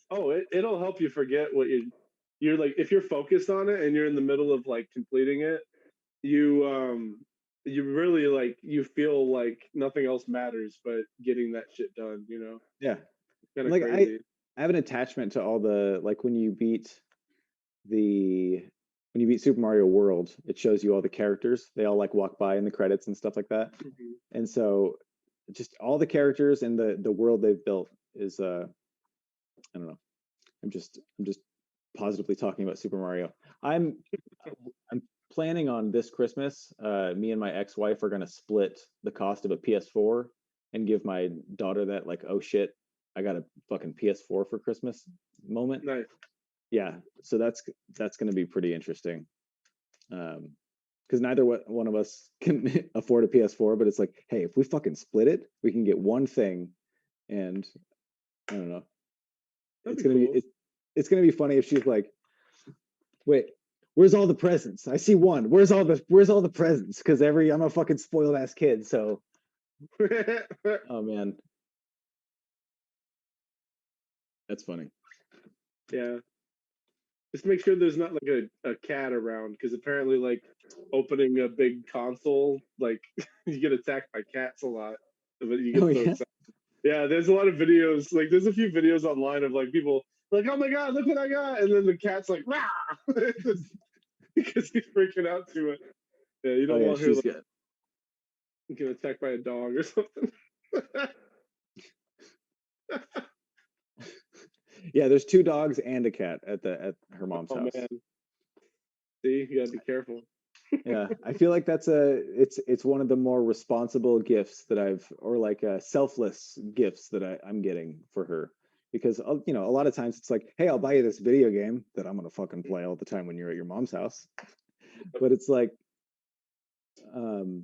Oh, it'll help you forget what you're like. If you're focused on it and you're in the middle of like completing it, you really like you feel like nothing else matters but getting that shit done. Yeah, Kind of like crazy. I have an attachment to all the like the when you beat Super Mario World, it shows you all the characters. They all like walk by in the credits and stuff like that. Mhm. And so just all the characters and the world they've built is I don't know. I'm just positively talking about Super Mario. I'm planning on this Christmas. Me and my ex-wife are gonna split the cost of a PS4 and give my daughter that like, oh shit, I got a fucking PS4 for Christmas moment. Nice. Yeah, so that's gonna be pretty interesting. Because neither one of us can afford a PS4, but it's like, hey, if we fucking split it, we can get one thing, and I don't know. That'd It's be gonna be cool. it's gonna be funny if she's like, wait, where's all the presents? I see one. Where's all the presents? Because I'm a fucking spoiled ass kid. So, oh man, that's funny. Yeah. Just make sure there's not like a cat around, because apparently like opening a big console, like you get attacked by cats a lot. But you Oh get so yeah, excited. Yeah, there's a lot of videos. Like there's a few videos online of like people like, oh my god, look what I got, and then the cat's like, rah, because he's freaking out too much. Yeah, you oh don't yeah, want her she's like good. get attacked by a dog or something. Yeah, there's two dogs and a cat at her mom's Oh house. man, see, you gotta be careful. Yeah, I feel like it's one of the more responsible gifts that or like selfless gifts that I'm getting for her, because a lot of times it's like, hey, I'll buy you this video game that I'm gonna fucking play all the time when you're at your mom's house, but it's like, um,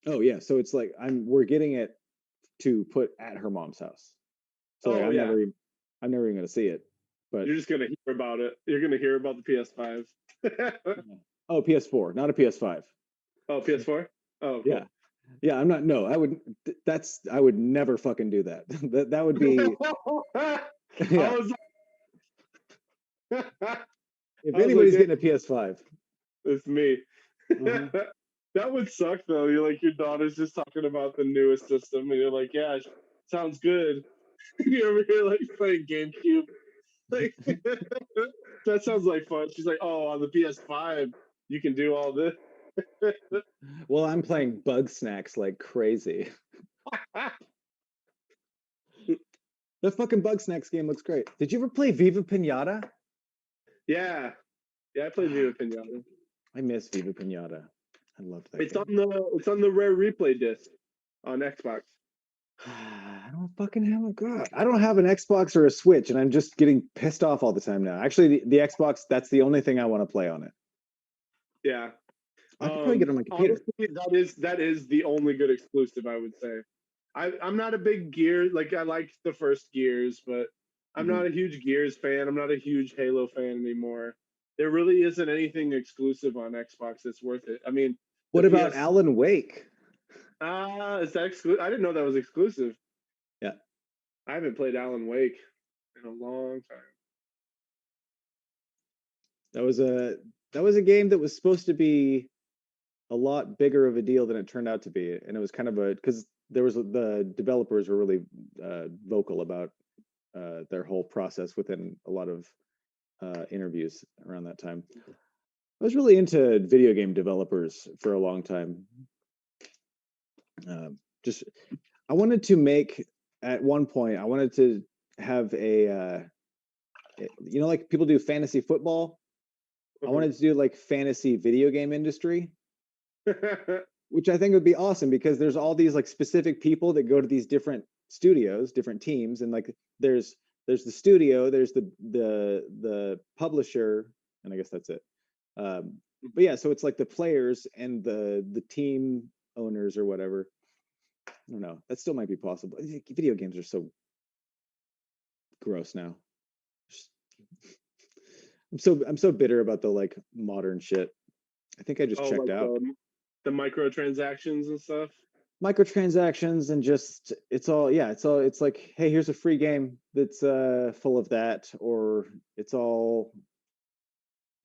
oh yeah, so it's like we're getting it to put at her mom's house, so like Oh yeah, I'm never even gonna see it, but you're just gonna hear about it. You're gonna hear about the PS5. oh, PS4, not a PS5. Oh, PS4. Oh, cool. Yeah. Yeah, I'm not. No, I would never fucking do that. That would be. I Yeah. was like, If I was like, anybody's "Damn, getting a PS5, it's me." uh-huh. That would suck though. You're like your daughter's just talking about the newest system, and you're like, "Yeah, sounds good." You're over here like playing GameCube. Like that sounds like fun. She's like, "Oh, on the PS5, you can do all this." Well, I'm playing Bug Snacks like crazy. The fucking Bug Snacks game looks great. Did you ever play Viva Pinata? Yeah, I played Viva Pinata. I miss Viva Pinata. I loved that It's game. on the rare replay disc on Xbox. I don't fucking have a god. I don't have an Xbox or a Switch, and I'm just getting pissed off all the time now. Actually, the Xbox, that's the only thing I want to play on it. Yeah. I could probably get it on my computer. Honestly, that is the only good exclusive, I would say. I'm not a big Gear, like I like the first Gears, but I'm Mhm. not a huge Gears fan. I'm not a huge Halo fan anymore. There really isn't anything exclusive on Xbox that's worth it. I mean, the What about PS Alan Wake? is that exclusive? I didn't know that was exclusive. Yeah, I haven't played Alan Wake in a long time. that was a game that was supposed to be a lot bigger of a deal than it turned out to be, and it was kind of a because there was the developers were really vocal about their whole process within a lot of interviews around that time. I was really into video game developers for a long time. Just I wanted to make at one point I wanted to have a like people do fantasy football. I wanted to do like fantasy video game industry, which I think would be awesome because there's all these like specific people that go to these different studios, different teams, and like there's the studio, there's the publisher, and I guess that's it. But yeah, so it's like the players and the team owners or whatever. I don't know. That still might be possible. Video games are so gross now. I'm so bitter about the like modern shit. I think I just Oh, checked like out. the microtransactions and stuff. Microtransactions and just it's like, hey, here's a free game that's full of that, or it's all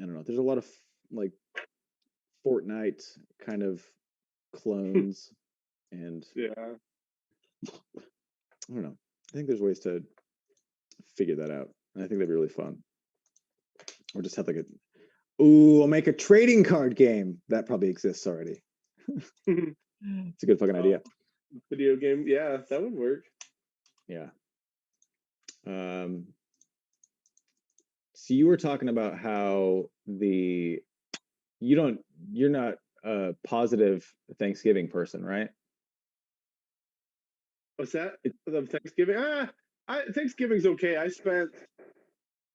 I don't know. There's a lot of like Fortnite kind of clones, and Yeah. I don't know. I think there's ways to figure that out, and I think that'd be really fun. Or just have like I'll make a trading card game that probably exists already. It's a good fucking idea. Video game, yeah, that would work. Yeah. So you were talking about how you're not a positive Thanksgiving person, right? What's that? The Thanksgiving? Thanksgiving's okay. I've spent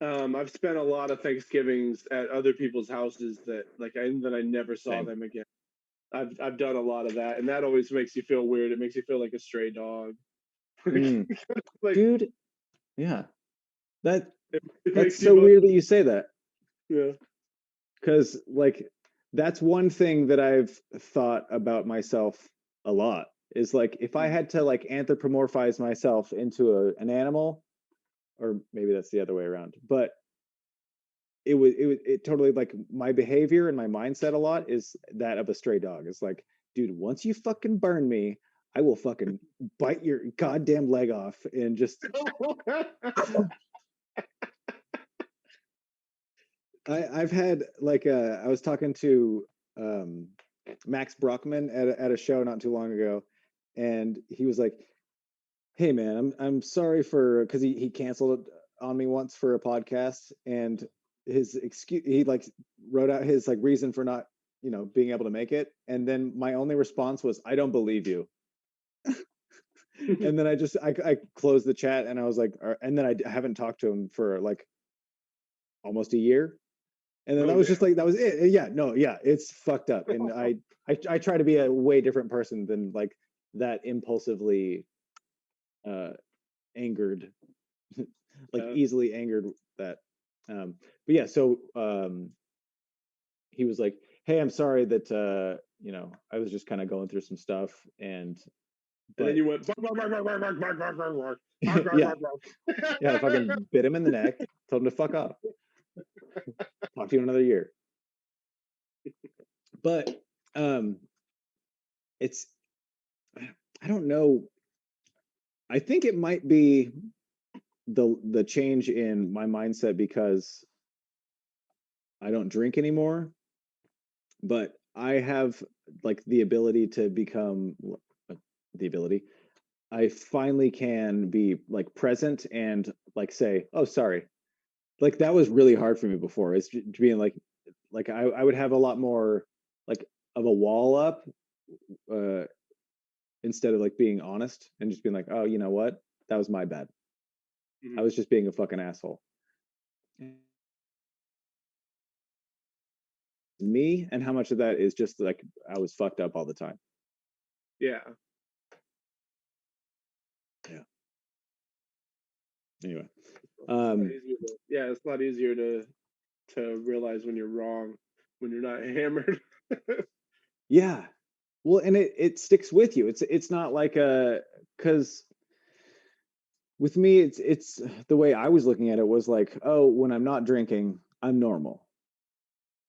a lot of Thanksgivings at other people's houses that I never saw Same. them again. I've done a lot of that, and that always makes you feel weird. It makes you feel like a stray dog. Like, Dude, yeah. it That's makes so you weird that you say that. yeah. Because like that's one thing that I've thought about myself a lot is like if I had to like anthropomorphize myself into an animal, or maybe that's the other way around, but it totally like my behavior and my mindset a lot is that of a stray dog. It's like, dude, once you fucking burn me, I will fucking bite your goddamn leg off and just I've had like I was talking to um Max Brockman at a show not too long ago, and he was like, "Hey man, I'm sorry for because he canceled on me once for a podcast, and his excuse he like wrote out his like reason for not being able to make it, and then my only response was I don't believe you, and then I closed the chat and I was like, and then I haven't talked to him for like almost a year. And then Oh that was damn. just like that was it. Yeah, no, yeah, it's fucked up. And I try to be a way different person than like that impulsively angered, like easily angered that. But yeah, so he was like, "Hey, I'm sorry that I was just kind of going through some stuff and And then but you went bark, bark, bark, bark, bark, bark, bark, bark, bark, bark, bark, bark, yeah, bark, yeah, I bark. fucking bit him in the neck, told him to fuck off. Talk to you in another year." But it's I don't know. I think it might be the change in my mindset because I don't drink anymore, but I have like the ability to become the ability. I finally can be like present and like say, "Oh, sorry." Like that was really hard for me before. It's being like I would have a lot more like of a wall up uh instead of like being honest and just being like, "Oh, you know what? That was my bad. I was just being a fucking asshole." Me and how much of that is just like I was fucked up all the time. Yeah. Anyway, It's a lot easier yeah, it's a lot easier to realize when you're wrong when you're not hammered. yeah. Well, and it sticks with you. It's not like a because with me it's the way I was looking at it was like, oh, when I'm not drinking, I'm normal.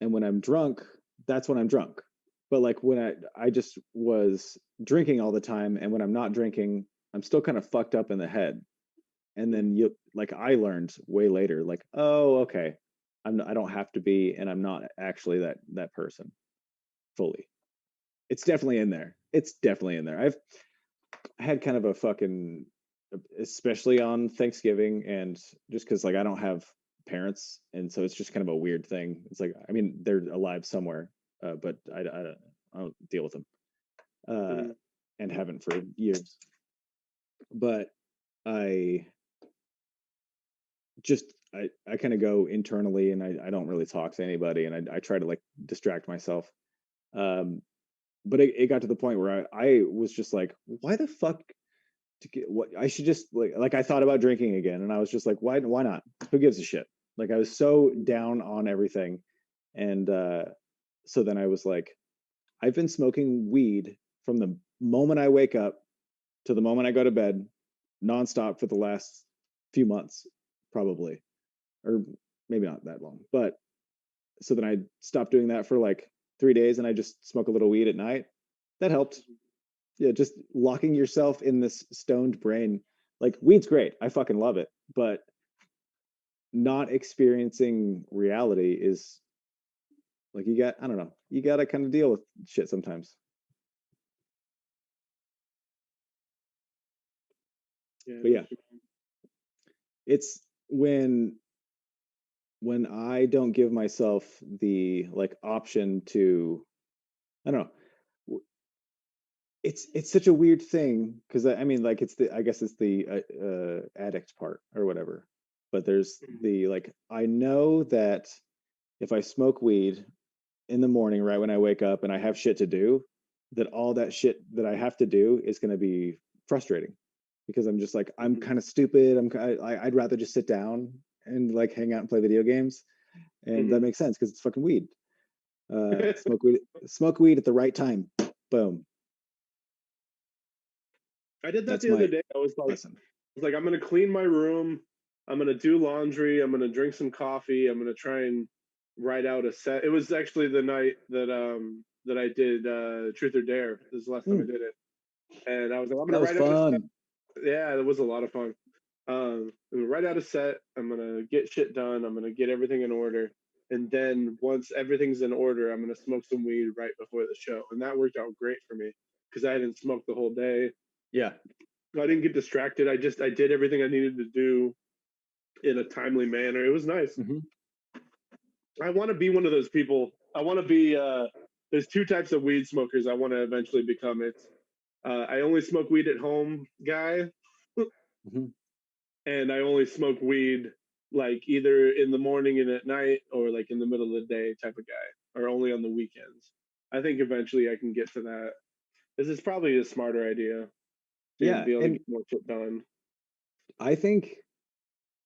And when I'm drunk, that's when I'm drunk. But like when I just was drinking all the time, and when I'm not drinking, I'm still kind of fucked up in the head. And then you like I learned way later, like, oh, okay, I don't have to be, and I'm not actually that person fully. It's definitely in there. It's definitely in there. I've had kind of a fucking, especially on Thanksgiving, and just because like I don't have parents, and so it's just kind of a weird thing. It's like I mean they're alive somewhere, but I don't deal with them, Mhm. and haven't for years. But I just I kind of go internally, and I don't really talk to anybody, and I try to like distract myself. Um, but it got to the point where I was just like, why the fuck to get what I should just like I thought about drinking again, and I was just like, why not? Who gives a shit? Like I was so down on everything, and so then I was like, I've been smoking weed from the moment I wake up to the moment I go to bed, nonstop for the last few months, probably, or maybe not that long. But so then I stopped doing that for like 3 days, and I just smoke a little weed at night. That helped. Yeah, just locking yourself in this stoned brain. Like weed's great. I fucking love it. But not experiencing reality is like I don't know, you got to kind of deal with shit sometimes. Yeah, I But know yeah, what you it's when I don't give myself the like option to, I don't know, it's such a weird thing because I mean like it's the I guess it's the addict part or whatever, but there's mean. the like I know that if I smoke weed in the morning right when I wake up and I have shit to do, that all that shit that I have to do is going to be frustrating because I'm just like I'm Mhm. kind of stupid. I'd rather just sit down and like hang out and play video games, and that Mhm. makes sense because it's fucking weed. Smoke weed at the right time. Boom. I did that That's the other my day. lesson. I'm gonna clean my room. I'm gonna do laundry. I'm gonna drink some coffee. I'm gonna try and write out a set. It was actually the night that I did Truth or Dare. This is the last time I Mm, did it, and I was like, I'm gonna that was write out a set. fun. Yeah, it was a lot of fun. I'm gonna write out a set. I'm gonna get shit done. I'm gonna get everything in order, and then once everything's in order, I'm gonna smoke some weed right before the show, and that worked out great for me because I didn't smoke the whole day. Yeah. I didn't get distracted. I did everything I needed to do in a timely manner. It was nice. Hmm. I want to be one of those people. I want to be. There's two types of weed smokers I want to eventually become. It's I only smoke weed at home guy, Hmm. and I only smoke weed like either in the morning and at night, or like in the middle of the day type of guy, or only on the weekends. I think eventually I can get to that. This is probably a smarter idea to Yeah. be able to And get more shit done. I think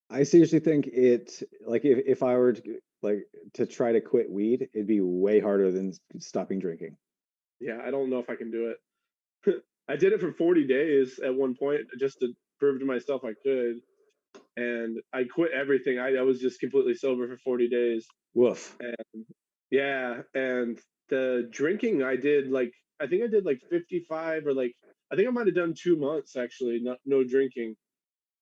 I seriously think it like if I were to like to try to quit weed, it'd be way harder than stopping drinking. Yeah, I don't know if I can do it. I did it for 40 days at one point just to prove to myself I could. And I quit everything. I was just completely sober for 40 days. Woof. And yeah, and the drinking I did like, I think I did like 55 or like, I think I might have done 2 months actually, no drinking.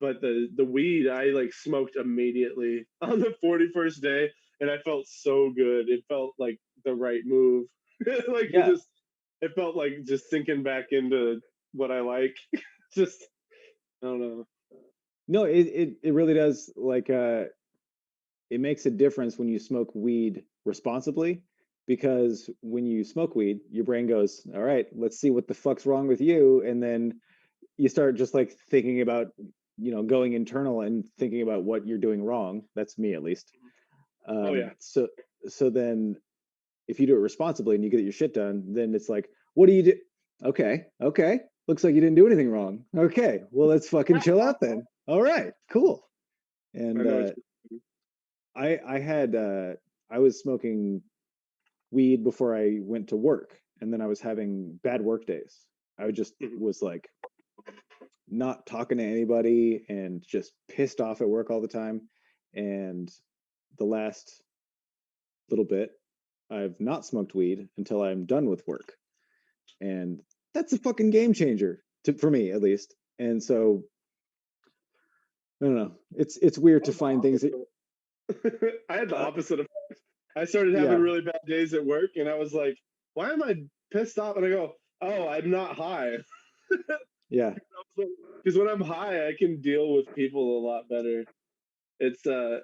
But the weed I like smoked immediately on the 41st day, and I felt so good. It felt like the right move. Like Yeah. it felt like just sinking back into what I like. Just I don't know. No, it really does like it makes a difference when you smoke weed responsibly because when you smoke weed, your brain goes, "All right, let's see what the fuck's wrong with you." And then you start just like thinking about, going internal and thinking about what you're doing wrong. That's me at least. Oh yeah. So then if you do it responsibly and you get your shit done, then it's like, what do you do? Okay. Looks like you didn't do anything wrong. Okay. Well, let's fucking chill out then. All right. Cool. I And know what you I had I was smoking weed before I went to work, and then I was having bad work days. I just Mhm. was like not talking to anybody and just pissed off at work all the time. And the last little bit, I've not smoked weed until I'm done with work. And that's a fucking game changer for me, at least. And so I don't know. It's weird to find things that, I had the uh, opposite of. I started having yeah, really bad days at work, and I was like, "Why am I pissed off?" And I go, "Oh, I'm not high." yeah. Because when I'm high, I can deal with people a lot better. It's I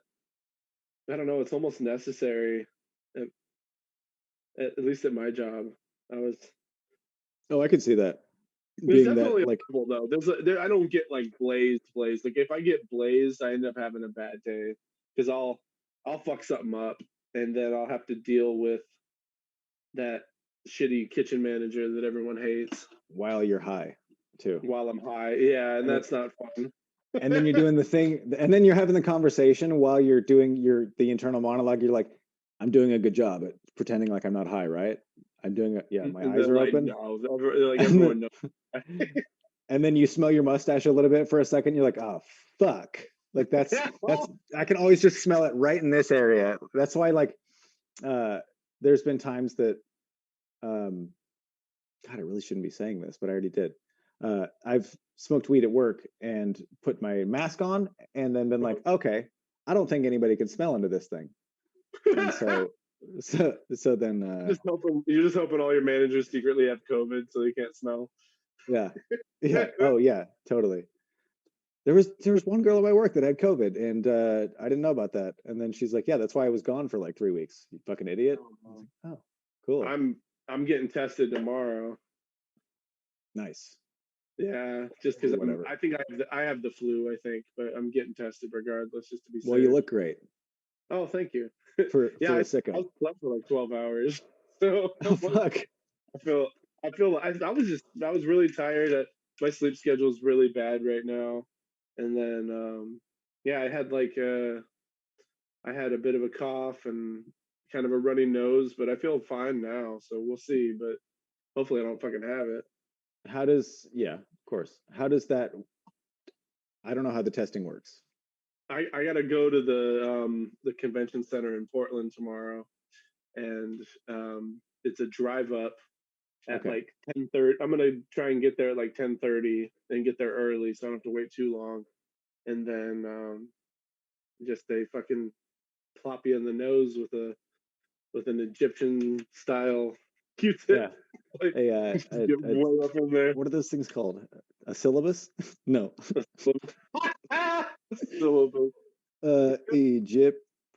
don't know. It's almost necessary, at, at least at my job. I was. Oh, I could see that There's being that definitely a like, level though. I don't get like blazed. Like if I get blazed, I end up having a bad day because I'll fuck something up, and then I'll have to deal with that shitty kitchen manager that everyone hates while you're high too. while I'm high. Yeah, and And that's not fun. and then you're doing the thing, and then you're having the conversation while you're doing the internal monologue. You're like, I'm doing a good job at pretending like I'm not high, right? I'm doing it. Yeah, my And eyes they're are like, open. no, like And everyone then, knows. and then you smell your mustache a little bit for a second. You're like, oh fuck. Like that's I can always just smell it right in this area. That's why like there's been times that God, I really shouldn't be saying this, but I already did. I've smoked weed at work and put my mask on and then been like, okay, I don't think anybody can smell into this thing. And so then You're just hoping all your managers secretly have COVID so they can't smell. yeah. Yeah. Oh yeah, totally. There was one girl at my work that had COVID and I didn't know about that. And then she's like, yeah, that's why I was gone for like 3 weeks. You fucking idiot. I was like, oh, cool. I'm getting tested tomorrow. Nice. Yeah, just because Whatever. I think I have the flu. I think, but I'm getting tested regardless, just to be Well, you safe. look great Oh, thank you. for Yeah, a I sicko. slept for like 12 hours, so Oh fuck. I feel I was really tired. My sleep schedule is really bad right now, and then yeah, I had a bit of a cough and kind of a runny nose, but I feel fine now. So we'll see, but hopefully I don't fucking have it. How does yeah, of course. How does that I don't know how the testing works. I gotta go to the convention center in Portland tomorrow, and it's a drive up at Okay. like 10:30. I'm gonna try and get there at like 10:30 and get there early, so I don't have to wait too long. And then just they fucking plop you in the nose with an Egyptian style Q-tip, Yeah. like A get way up in there. what are those things called? A syllabus? No. Syllabus.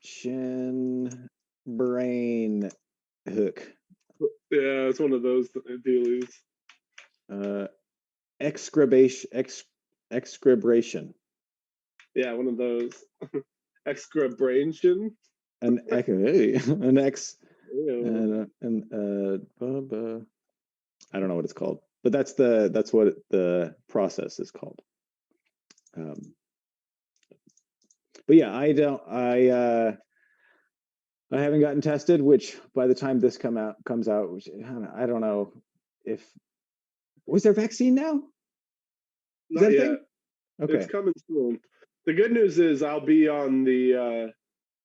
Egyptian brain hook. Yeah, it's one of those dealies. Uh excrebration. Yeah, one of those. Excrebration. An ex an ex Ew. I don't know what it's called, but that's what the process is called. But yeah, I haven't gotten tested, which by the time this comes out, which I don't know if was there a vaccine now? Is that Not a yet. thing? It's Okay. coming soon. The good news is I'll be on the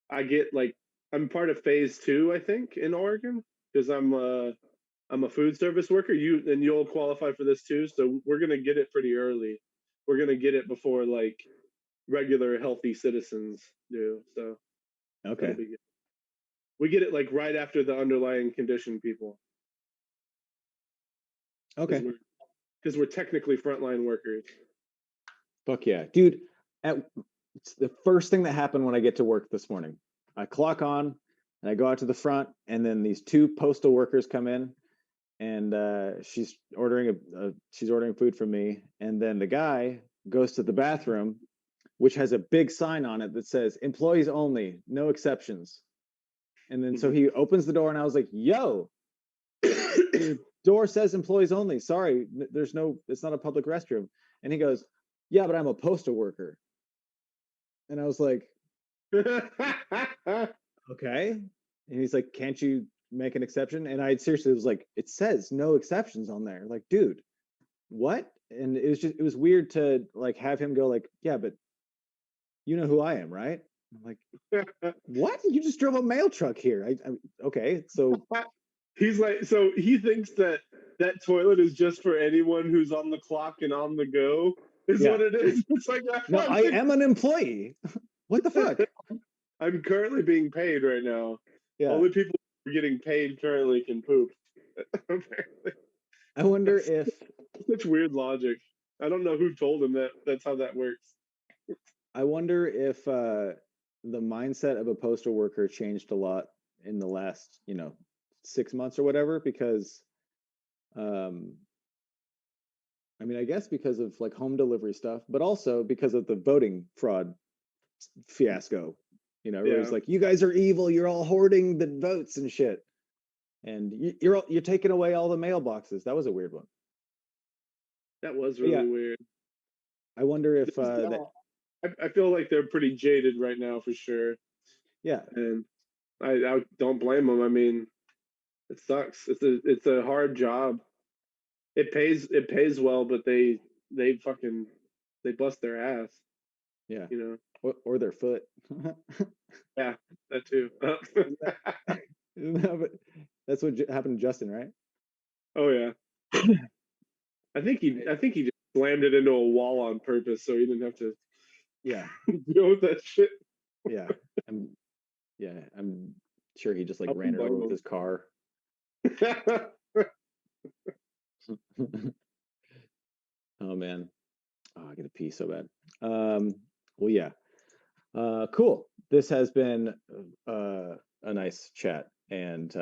I get like I'm part of phase 2, I think, in Oregon because I'm a food service worker. You'll qualify for this too, so we're gonna get it pretty early. We're gonna get it before like regular healthy citizens do. So that'll Okay. be good. We get it like right after the underlying condition people because Okay. we're technically frontline workers. Fuck yeah, dude. It's the first thing that happened when I get to work this morning. I clock on and I go out to the front, and then these two postal workers come in, and she's ordering food from me, and then the guy goes to the bathroom, which has a big sign on it that says "Employees only, no exceptions." And then so he opens the door, and I was like, "Yo, your door says employees only. Sorry, it's not a public restroom." And he goes, "Yeah, but I'm a postal worker." And I was like, okay. And he's like, can't you make an exception? And I seriously was like, it says no exceptions on there. Like, dude, what? And it was weird to like have him go like, yeah, but you know who I am, right? I'm like, what? You just drove a mail truck here. Okay, so He's like, so he thinks that that toilet is just for anyone who's on the clock and on the go. Is Yeah. what it is. It's like, no, I am an employee. What the fuck? I'm currently being paid right now. Yeah. Only people who are getting paid currently can poop. Apparently. I wonder if Such weird logic. I don't know who told him that that's how that works. the mindset of a postal worker changed a lot in the last, 6 months or whatever, because I mean, I guess because of like home delivery stuff, but also because of the voting fraud fiasco. Where it's Yeah. like, you guys are evil, you're all hoarding the votes and shit. And you're taking away all the mailboxes. That was a weird one. That was But yeah, really weird. I wonder if I feel like they're pretty jaded right now for sure. yeah, And I don't blame them. I mean, it sucks. It's a hard job. It pays well, but they bust their ass. yeah, You or their foot. Yeah, that too. But that's what happened to Justin, right? Oh yeah. I think he just slammed it into a wall on purpose so he didn't have to Yeah, deal with that shit. yeah. I'm sure he just like I ran it wouldn't over with blame his car. him. Oh man. Oh, I get to pee so bad. Well, yeah. Cool. This has been a nice chat, and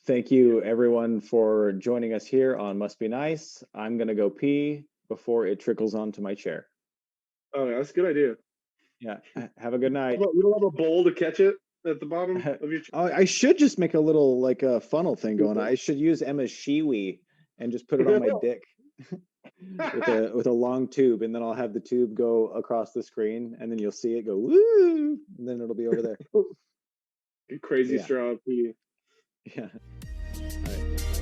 thank you everyone for joining us here on Must Be Nice. I'm gonna go pee before it trickles onto my chair. Oh, yeah, that's a good idea. Yeah. Have a good night. You don't have a bowl to catch it at the bottom of your Oh, I should just make a little like a funnel thing going on. I should use Emma's shiwi and just put it on my dick with a long tube, and then I'll have the tube go across the screen, and then you'll see it go woo, and then it'll be over there. crazy Yeah. straw pee. Yeah. All right.